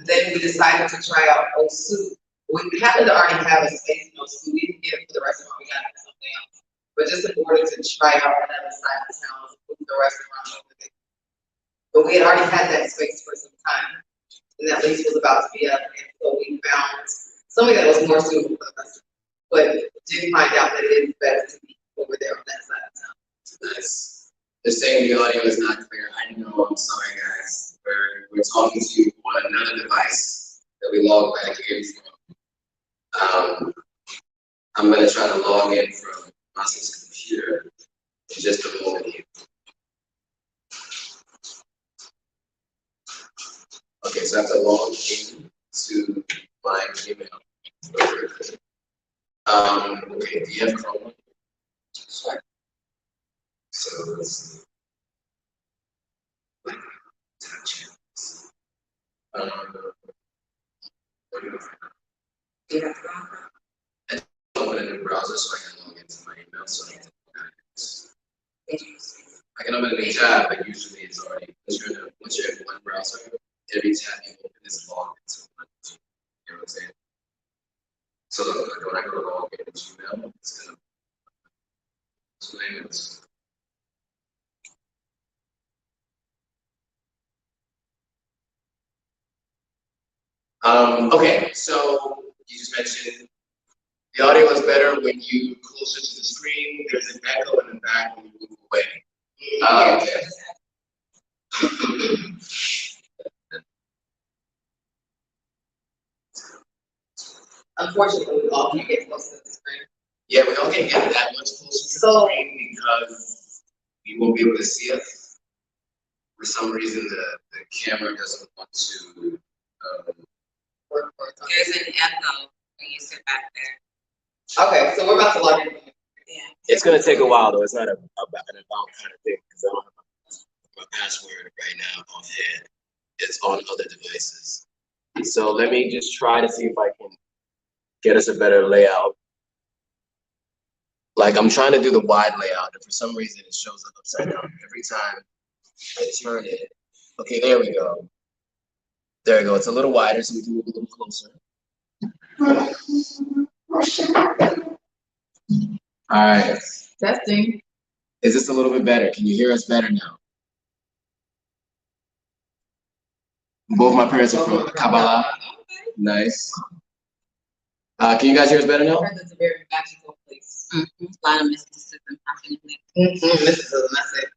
Then we decided to try out Osu. We happened to already have a space in Osu. We didn't get it for the restaurant, we got it for something else. But just in order to try out another side of town, move the restaurant over there. But we had already had that space for some time. And that lease was about to be up, and so we found something that was more suitable for the restaurant. But did find out that it is better to be over there on that side of town. Nice. They're saying the audio is not clear. I know, I'm sorry guys. We're talking to you on another device that we log back in from. I'm gonna try to log in from MASAH's computer in just a moment here. Okay, so I have to log in to my email. Okay, do you have Chrome? Sorry. So let's see. Yeah. I open a new browser so I can log into my email. So I can open a new tab, but usually it's already once you're in one browser, every tab you open is logged into one. You know what I'm saying? So when I go to log into Gmail, it's gonna emails. Okay, so you just mentioned the audio is better when you closer to the screen. There's an echo in the back when you move away. Okay. Unfortunately, we all can't get close to the screen. Yeah, we don't get that much closer to the screen because you won't be able to see us. For some reason, the camera doesn't want to work. There's an echo when you sit back there. Okay, so we're about to log in. Yeah. It's gonna take a while though. It's not an about kind of thing because I don't have my password right now offhand. It's on other devices. So let me just try to see if I can get us a better layout. Like I'm trying to do the wide layout, and for some reason it shows up upside down every time I turn it. Okay, there we go. There we go. It's a little wider, so we can move a little closer. All right. Testing. Is this a little bit better? Can you hear us better now? Both my parents are from Kabbalah. Nice. Can you guys hear us better now? It's a very magical place. A lot of mysticism happening Mysticism, that's it.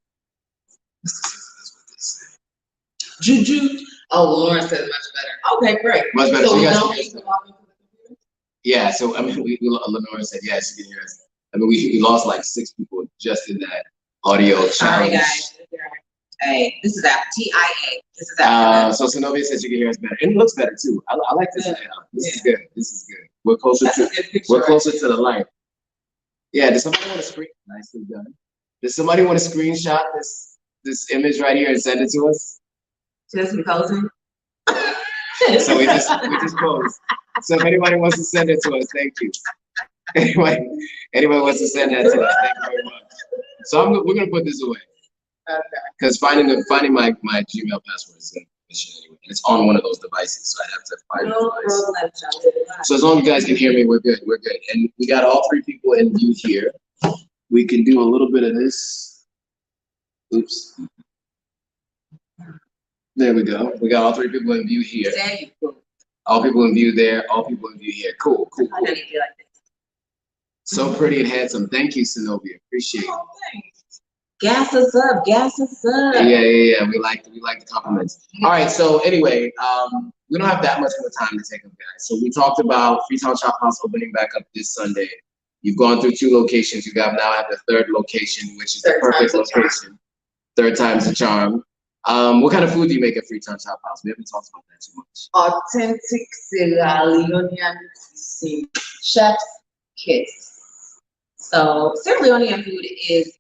Juju. Oh, Lauren said much better. Okay, great. Much better. So So we you guys don't can hear need us to better. log into the computer? Yeah, so I mean, Lenora said yes, you can hear us. I mean, we lost like 6 people just in that audio Sorry, challenge. guys. Hey, this is after TIA. This is after. So Zenobia says you can hear us better. And it looks better too. I like this layout. This is good. This is good. We're closer That's to a good picture. we're closer to the light. Yeah, does somebody want to screen? Nicely done. Does somebody want to screenshot this image right here and send it to us? Just posing. So we just posed. So if anybody wants to send it to us, thank you. Anybody wants to send that to us, thank you very much. So we're gonna put this away. Okay. Because finding my Gmail password is a mission anyway. And it's on one of those devices, so I'd have to find the device. So as long as you guys can hear me, we're good. We're good. And we got all 3 people in view here. We can do a little bit of this. Oops. There we go. We got all 3 people in view here. All people in view there. All people in view here. Cool. So pretty and handsome. Thank you, Zenobia. Appreciate it. Oh, thanks. Gas us up. Gas us up. Yeah. We like the compliments. All right. So anyway, we don't have that much more time to take up, guys. So we talked about Freetown Chop House opening back up this Sunday. You've gone through 2 locations. You now have the 3rd location, which is the perfect location. 3rd time's the charm. What kind of food do you make at Freetown Chop House? We haven't talked about that too much. Authentic Sierra Leonean cuisine. Chef's kiss. So Sierra Leonean food is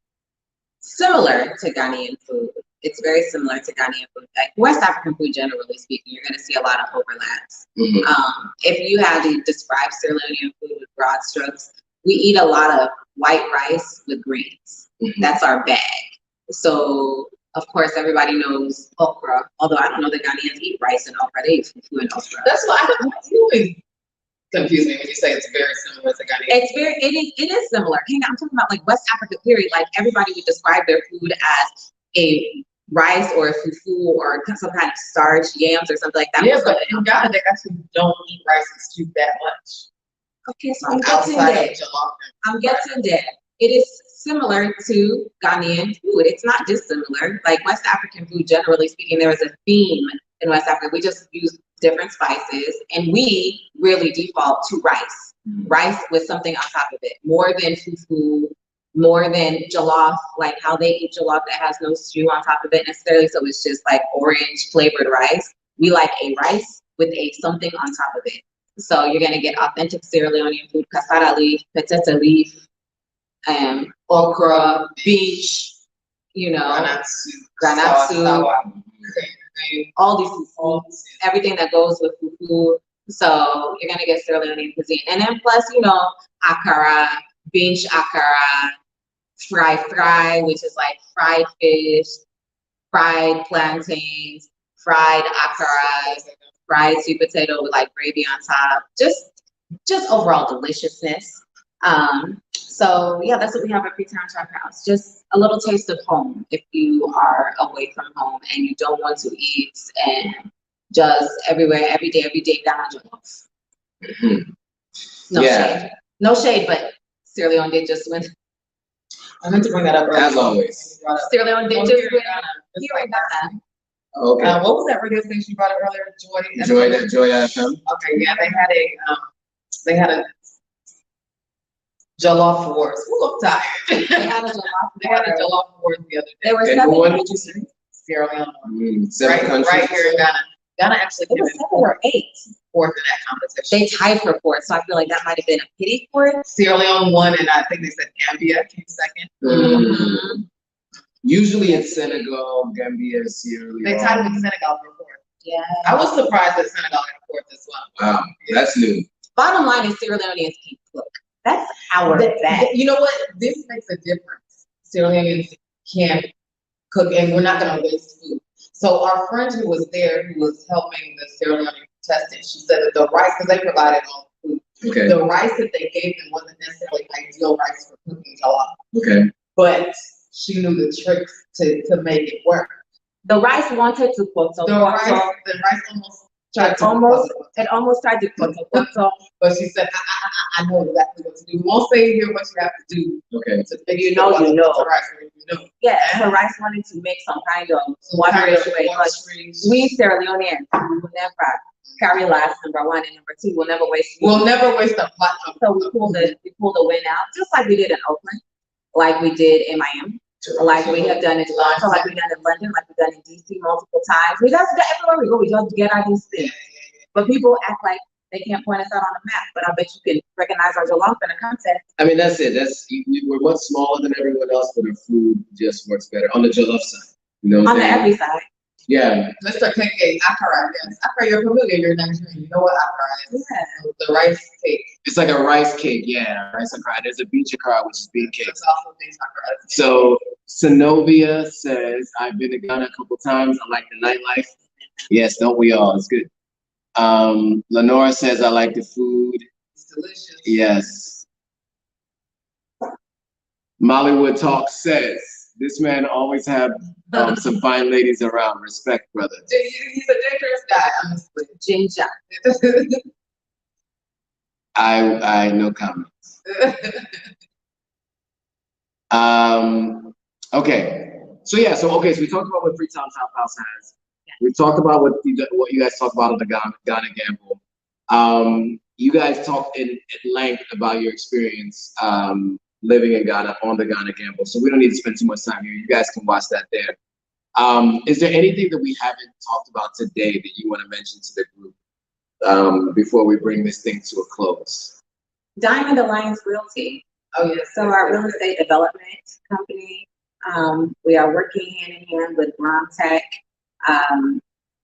similar to Ghanaian food. It's very similar to Ghanaian food. Like West African food, generally speaking, you're going to see a lot of overlaps. If you had to describe Sierra Leonean food with broad strokes, we eat a lot of white rice with greens. That's our bag. So, of course, everybody knows okra, although I don't know that Ghanaians eat rice and okra. They eat fufu and okra. That's why you always confuse me when you say it's very similar to Ghanaian. It is similar. I'm talking about like West Africa period. Like everybody would describe their food as a rice or a fufu or some kind of starch, yams or something like that. Yeah, but in Ghana they actually don't eat rice and stew that much. Okay, so I'm getting there. It is similar to Ghanaian food. It's not dissimilar. Like West African food, generally speaking, there is a theme in West Africa. We just use different spices, and we really default to rice. Rice with something on top of it, more than fufu, more than jollof, like how they eat jollof that has no stew on top of it necessarily. So it's just like orange flavored rice. We like a rice with a something on top of it. So you're gonna get authentic Sierra Leonean food: cassava leaf, potato leaf, okra, beach, granat soup, all these foods, everything that goes with fufu. So you're gonna get Sierra Leonean cuisine, and then plus akara, beach akara, fry, which is like fried fish, fried plantains, fried akara, fried sweet potato with like gravy on top. Just overall deliciousness. So yeah, that's what we have at Freetown Chop House. Just a little taste of home if you are away from home and you don't want to eat and just everywhere, every day down jollof. No shade, but Sierra Leone did just win. I meant to bring that up earlier. As always. Sierra Leone did just win. Here in Ghana. Okay. What was that radio station you brought up earlier? Joy FM. Okay, yeah, they had a Jollof wars. Who look tired? They had a jollof. They had a jollof wars the other day. There were And 7 what did you say? Sierra Leone. 7 countries. Right here in Ghana. Ghana actually It came was in 7 or 8. fourth in that competition. They tied for 4th, so I feel like that might have been a pity for it. Sierra Leone won, and I think they said Gambia came second. Mm-hmm. Usually it's Senegal, Gambia, Sierra Leone. They tied with Senegal for 4th. Yeah. I was surprised that Senegal got 4th as well. Wow, that's new. Bottom line is Sierra Leoneans can cook. That's our best. You know what? This makes a difference. Sierra Leoneans can't cook, and we're not going to waste food. So our friend who was there, who was helping the Sierra Leone contestant, she said that the rice, because they provided all the food, Okay. the rice that they gave them wasn't necessarily ideal rice for cooking jollof. Okay. But she knew the tricks to make it work. The rice wanted to cook, so The rice almost tried to it almost tried to cook, but she said, I know exactly what to do. We won't say here what you have to do. Okay. To fix You know. the rice, you know. Yeah, her rice wanted to make some kind of watery way, but we Sierra Leoneans, we will never carry last, number 1, and number 2, we'll never waste food. We'll never waste a pot. So we pulled the win out, just like we did in Oakland, like we did in Miami, like we have done in Toronto, like we've done in London, like we've done in DC multiple times. We just everywhere we go, we just get our these things. But people act like they can't point us out on the map, but I bet you can recognize our jollof in a contest. I mean, that's it. We're much smaller than everyone else, but our food just works better on the jollof side. You know what I'm saying? On the every side. Yeah. Mr. Kenye, akara, yes. Akara, you're familiar, you're Nigerian. You know what akara is? Yeah. The rice cake. It's like a rice cake, yeah. Rice akara. There's a beach akara, which is bean cake. It's also beans akara. So Synovia says, I've been to Ghana a couple times. I like the nightlife. Yes, don't we all? It's good. Lenora says, I like the food. It's delicious. Yes. Mollywood Talk says, this man always have some fine ladies around. Respect, brother. He's a dangerous guy, honestly. Ginger. I no comments. Okay. So we talked about what Freetown Top House has. We talked about what you guys talked about on the Ghana Gamble. You guys talked at length about your experience living in Ghana on the Ghana Gamble. So we don't need to spend too much time here. You guys can watch that there. Is there anything that we haven't talked about today that you want to mention to the group before we bring this thing to a close? Diamond Alliance Realty. Oh yes. So our real estate development company. We are working hand in hand with Tech.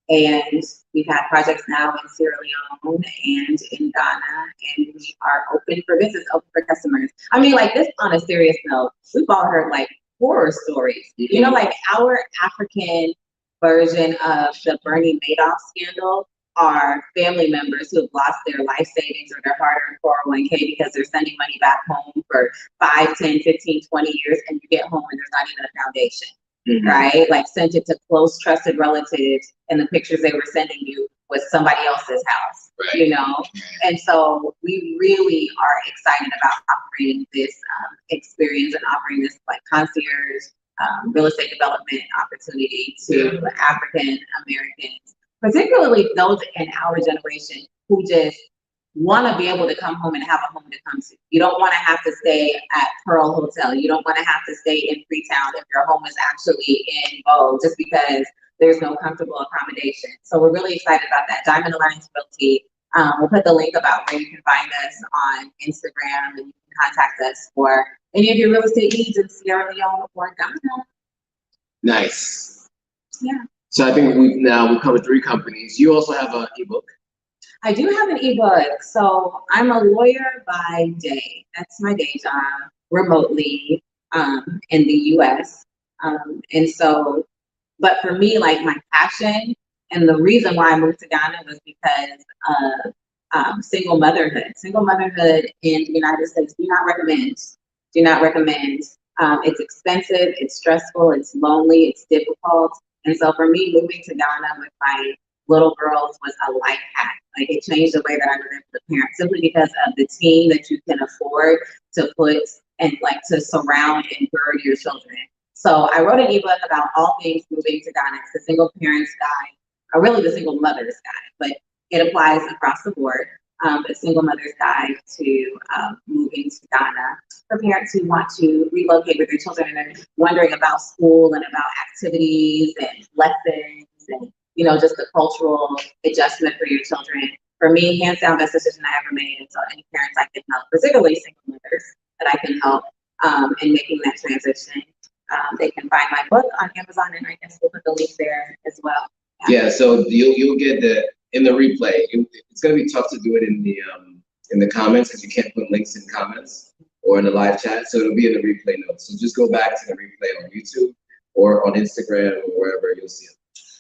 And we've had projects now in Sierra Leone and in Ghana, and we are open for business, open for customers. I mean, like this on a serious note, we've all heard like horror stories. Mm-hmm. You know, like our African version of the Bernie Madoff scandal are family members who have lost their life savings or their hard-earned 401k because they're sending money back home for 5, 10, 15, 20 years, and you get home and there's not even a foundation. Mm-hmm. Right? Like sent it to close trusted relatives, and the pictures they were sending you was somebody else's house, right. You know? And so we really are excited about offering this experience and offering this like concierge real estate development opportunity to African Americans, particularly those in our generation who just want to be able to come home and have a home to come to. You don't want to have to stay at Pearl Hotel. You don't want to have to stay in Freetown if your home is actually in Vogue just because there's no comfortable accommodation. So we're really excited about that. Diamond Alliance Realty. We'll put the link about where you can find us on Instagram, and you can contact us for any of your real estate needs in Sierra Leone or Ghana. Nice. Yeah. So I think we've covered 3 companies. You also have an ebook. I do have an ebook. So I'm a lawyer by day. That's my day job remotely in the US. And so, but for me, like my passion and the reason why I moved to Ghana was because of single motherhood. Single motherhood in the United States, do not recommend. It's expensive, it's stressful, it's lonely, it's difficult. And so for me, moving to Ghana with my little girls was a life hack. Like it changed the way that I lived with the parents, simply because of the team that you can afford to put and like to surround and gird your children. So I wrote an ebook about all things moving to Ghana. It's the single parents guide, or really the single mother's guide, but it applies across the board. A Single Mother's Guide to Moving to Ghana for parents who want to relocate with their children and are wondering about school and about activities and lessons and, you know, just the cultural adjustment for your children. For me, hands down, best decision I ever made. And so any parents I can help, particularly single mothers that I can help in making that transition, they can find my book on Amazon, and I guess we'll put the link there as well. Yeah, so you'll get in the replay. It's gonna be tough to do it in the comments because you can't put links in comments or in the live chat. So it'll be in the replay notes. So just go back to the replay on YouTube or on Instagram or wherever you'll see it.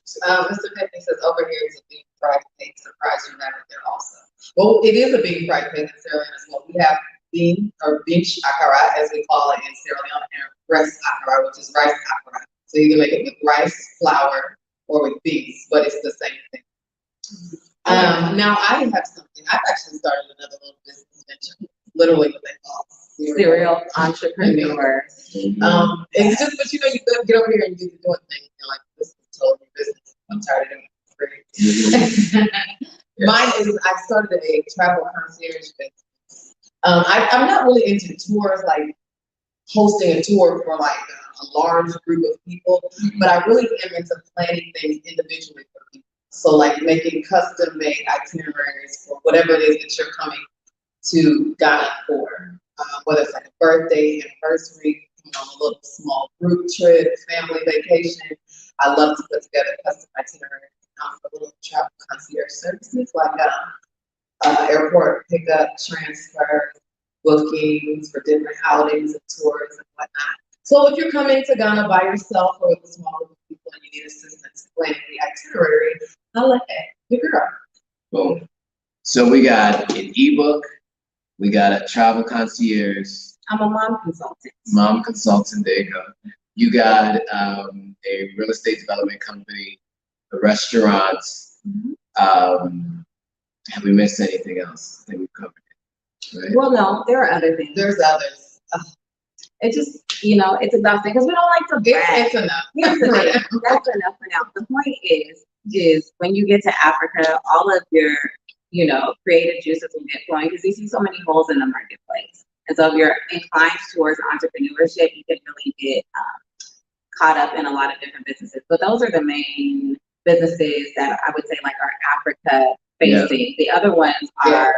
So, Mr. Pinkney says over here is a beef fried cake. Surprised you're not there also. Well, it is a beef fried cake in Sierra Leone as well. We have bean or beach akara, as we call it in Sierra Leone, and rice akara, which is rice akara. So you can make it with rice, flour, or with beans, but it's the same thing. Now I have something. I've actually started another little business venture. Literally what they call Serial entrepreneur. It's just, but you know, you get over here and you do doing things. You're like, this is totally business. I'm tired of doing it. Mine is, I started a travel concierge business. I'm not really into tours, like hosting a tour for like a large group of people, but I really am into planning things individually for people. So like making custom made itineraries for whatever it is that you're coming to Ghana for, whether it's like a birthday, anniversary, you know, a little small group trip, family vacation. I love to put together custom itineraries for little travel concierge services like airport pickup, transfer, bookings for different outings and tours and whatnot. So if you're coming to Ghana by yourself or with a small group of people and you need assistance planning the itinerary, I'll let the girl. boom. So we got an ebook, we got a travel concierge. I'm a mom consultant. Mom consultant, there you go. You got a real estate development company, a restaurant. Have we missed anything else? I think we've covered it, right? Well, no, there are other things. There's others. It just, you know, it's exhausting because we don't like to brag. It's enough. That's enough for now. The point is when you get to Africa, all of your, you know, creative juices will get flowing because you see so many holes in the marketplace. And so if you're inclined towards entrepreneurship, you can really get caught up in a lot of different businesses. But those are the main businesses that I would say like are Africa facing. Yeah. The other ones are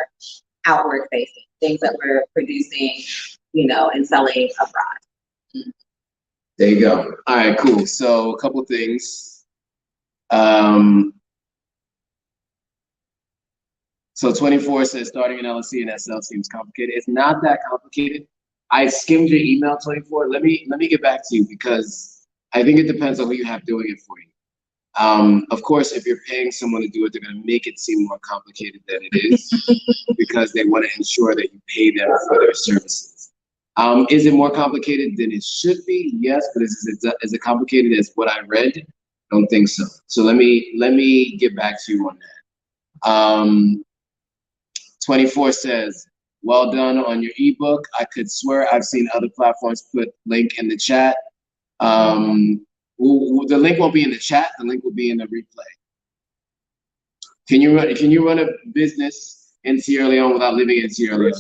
outward facing, things that we're producing, you know, and selling abroad. There you go. All right, cool. So a couple things. So 24 says starting an LLC and SL seems complicated. It's not that complicated. I skimmed your email, 24. Let me get back to you because I think it depends on who you have doing it for you. Of course, if you're paying someone to do it, they're going to make it seem more complicated than it is because they want to ensure that you pay them for their services. Is it more complicated than it should be? Yes, but is it complicated as what I read? I don't think so. So let me get back to you on that. 24 says, well done on your ebook. I could swear I've seen other platforms put link in the chat. The link won't be in the chat. The link will be in the replay. Can you run a business in Sierra Leone without living in Sierra Leone?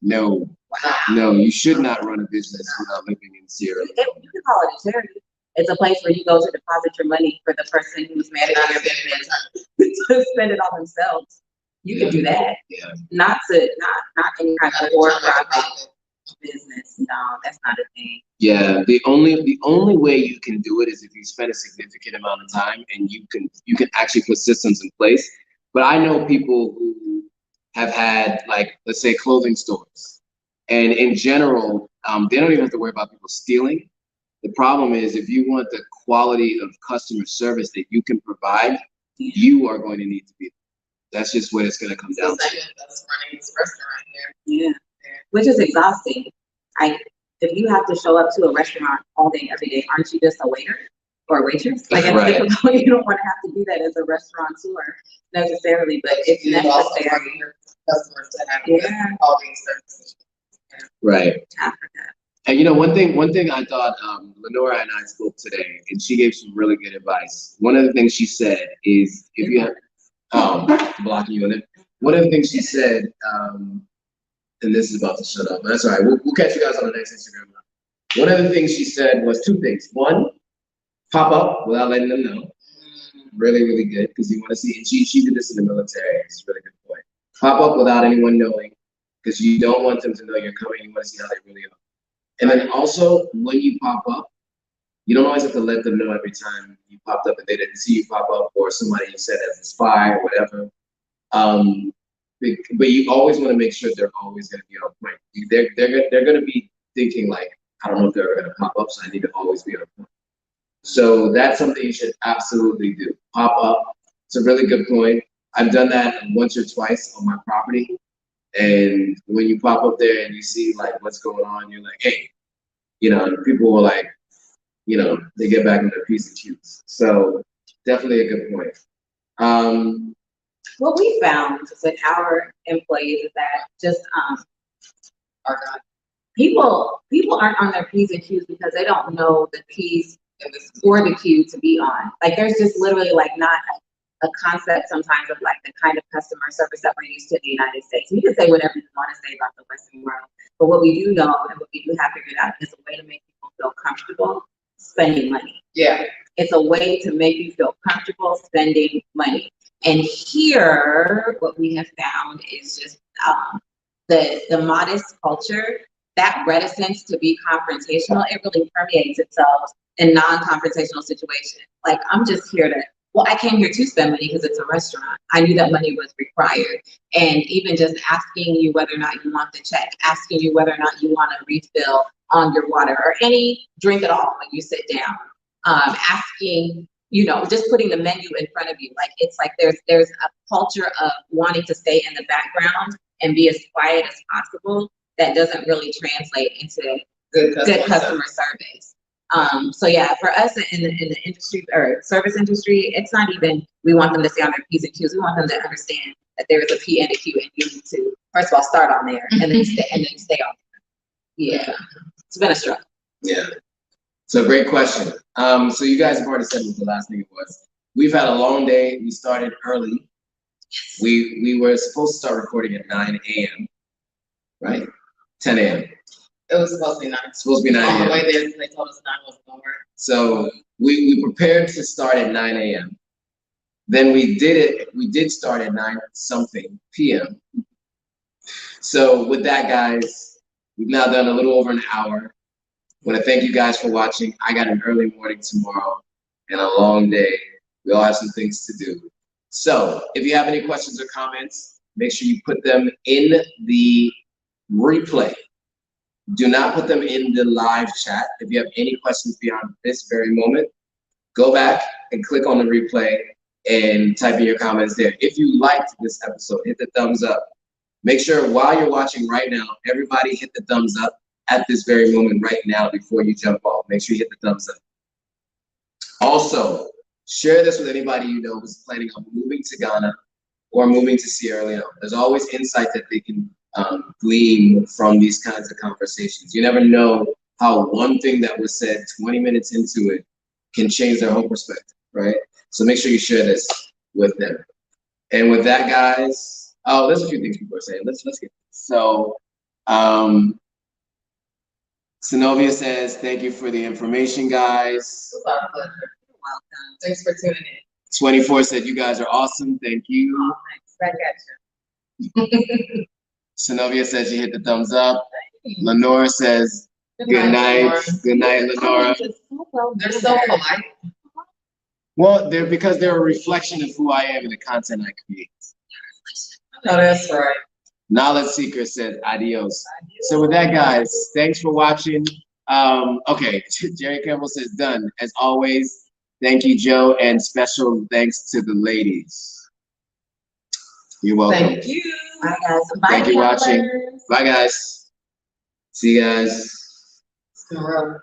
No. Wow. No, you should not run a business without living in Sierra Leone. You can call it a charity. It's a place where you go to deposit your money for the person who's managing your business to spend it on themselves. You can do that. Yeah. Not any kind of for-profit business. No, that's not a thing. Yeah, the only way you can do it is if you spend a significant amount of time and you can actually put systems in place. But I know people who have had, like, let's say clothing stores, and in general, they don't even have to worry about people stealing. The problem is if you want the quality of customer service that you can provide, you are going to need to be there. That's just what it's going to come down to. That's running this restaurant here. Yeah, which is exhausting. If you have to show up to a restaurant all day, every day, aren't you just a waiter or a waitress? Like, it's difficult. You don't want to have to do that as a restaurateur necessarily, but it's necessary. Your customers to have all these services. Right. Africa. And you know, one thing I thought, Lenora and I spoke today, and she gave some really good advice. One of the things she said is, if Blocking you in it. One of the things she said, and this is about to shut up, but that's all right. We'll catch you guys on the next Instagram Live. One of the things she said was 2 things. One, pop up without letting them know. Really, really good, because you want to see, and she did this in the military. It's a really good point. Pop up without anyone knowing, because you don't want them to know you're coming. You want to see how they really are. And then also, when you pop up, you don't always have to let them know every time you popped up and they didn't see you pop up, or somebody you said as a spy or whatever. But you always want to make sure they're always going to be on point. They're going to be thinking like, I don't know if they're going to pop up, so I need to always be on point. So that's something you should absolutely do. Pop up. It's a really good point. I've done that once or twice on my property. And when you pop up there and you see like what's going on, you're like, hey, you know, people will like, you know, they get back on their P's and Q's. So definitely a good point. What we found with our employees is that just people aren't on their P's and Q's because they don't know the P's or the Q to be on. Like there's just literally like not a concept sometimes of like the kind of customer service that we're used to in the United States. You can say whatever you want to say about the Western world, but what we do know and what we do have figured out is a way to make people feel comfortable spending money. Yeah. It's a way to make you feel comfortable spending money. And here, what we have found is just the modest culture, that reticence to be confrontational, it really permeates itself in non-confrontational situations. Like, I'm just here to, well, I came here to spend money because it's a restaurant. I knew that money was required. And even just asking you whether or not you want the check, asking you whether or not you want a refill on your water or any drink at all when you sit down, asking, you know, just putting the menu in front of you. Like, it's like there's a culture of wanting to stay in the background and be as quiet as possible that doesn't really translate into good customer service. So yeah, for us in the industry or service industry, it's not even, we want them to stay on their P's and Q's. We want them to understand that there is a P and a Q and you need to, first of all, start on there and then stay on there. Yeah, it's been a struggle. Yeah, so great question. So you guys have already said what the last thing it was. We've had a long day. We started early. We were supposed to start recording at 9 a.m., right? 10 a.m. It was supposed to be 9. Supposed to be 9 On the a.m. way there, they told us 9 wasn't gonna work. So we prepared to start at 9 a.m. Then we did start at 9 something p.m. So with that, guys, we've now done a little over an hour. I want to thank you guys for watching. I got an early morning tomorrow and a long day. We all have some things to do. So if you have any questions or comments, make sure you put them in the replay. Do not put them in the live chat. If you have any questions beyond this very moment, go back and click on the replay and type in your comments there. If you liked this episode, hit the thumbs up. Make sure while you're watching right now, everybody hit the thumbs up at this very moment right now before you jump off. Make sure you hit the thumbs up. Also, share this with anybody you know who's planning on moving to Ghana or moving to Sierra Leone. There's always insight that they can glean from these kinds of conversations. You never know how one thing that was said 20 minutes into it can change their whole perspective, right? So make sure you share this with them. And with that, guys, oh, there's a few things people are saying. Let's get this. So, Synovia says, thank you for the information, guys. It was our pleasure. You're welcome. Thanks for tuning in. 24 said, you guys are awesome. Thank you. Oh, thanks. Back at you. Synovia says she hit the thumbs up. Lenora says, good night. Good night, Lenora. They're so polite. Well, because they're a reflection of who I am and the content I create. No, that's right. Knowledge Seeker said adios. So with that, guys, thanks for watching. Okay, Jerry Campbell says done. As always, thank you, Joe, and special thanks to the ladies. You're welcome. Thank you. Bye, guys. Bye, Thank you for watching. Gamblers. Bye, guys. See you guys. It's been real.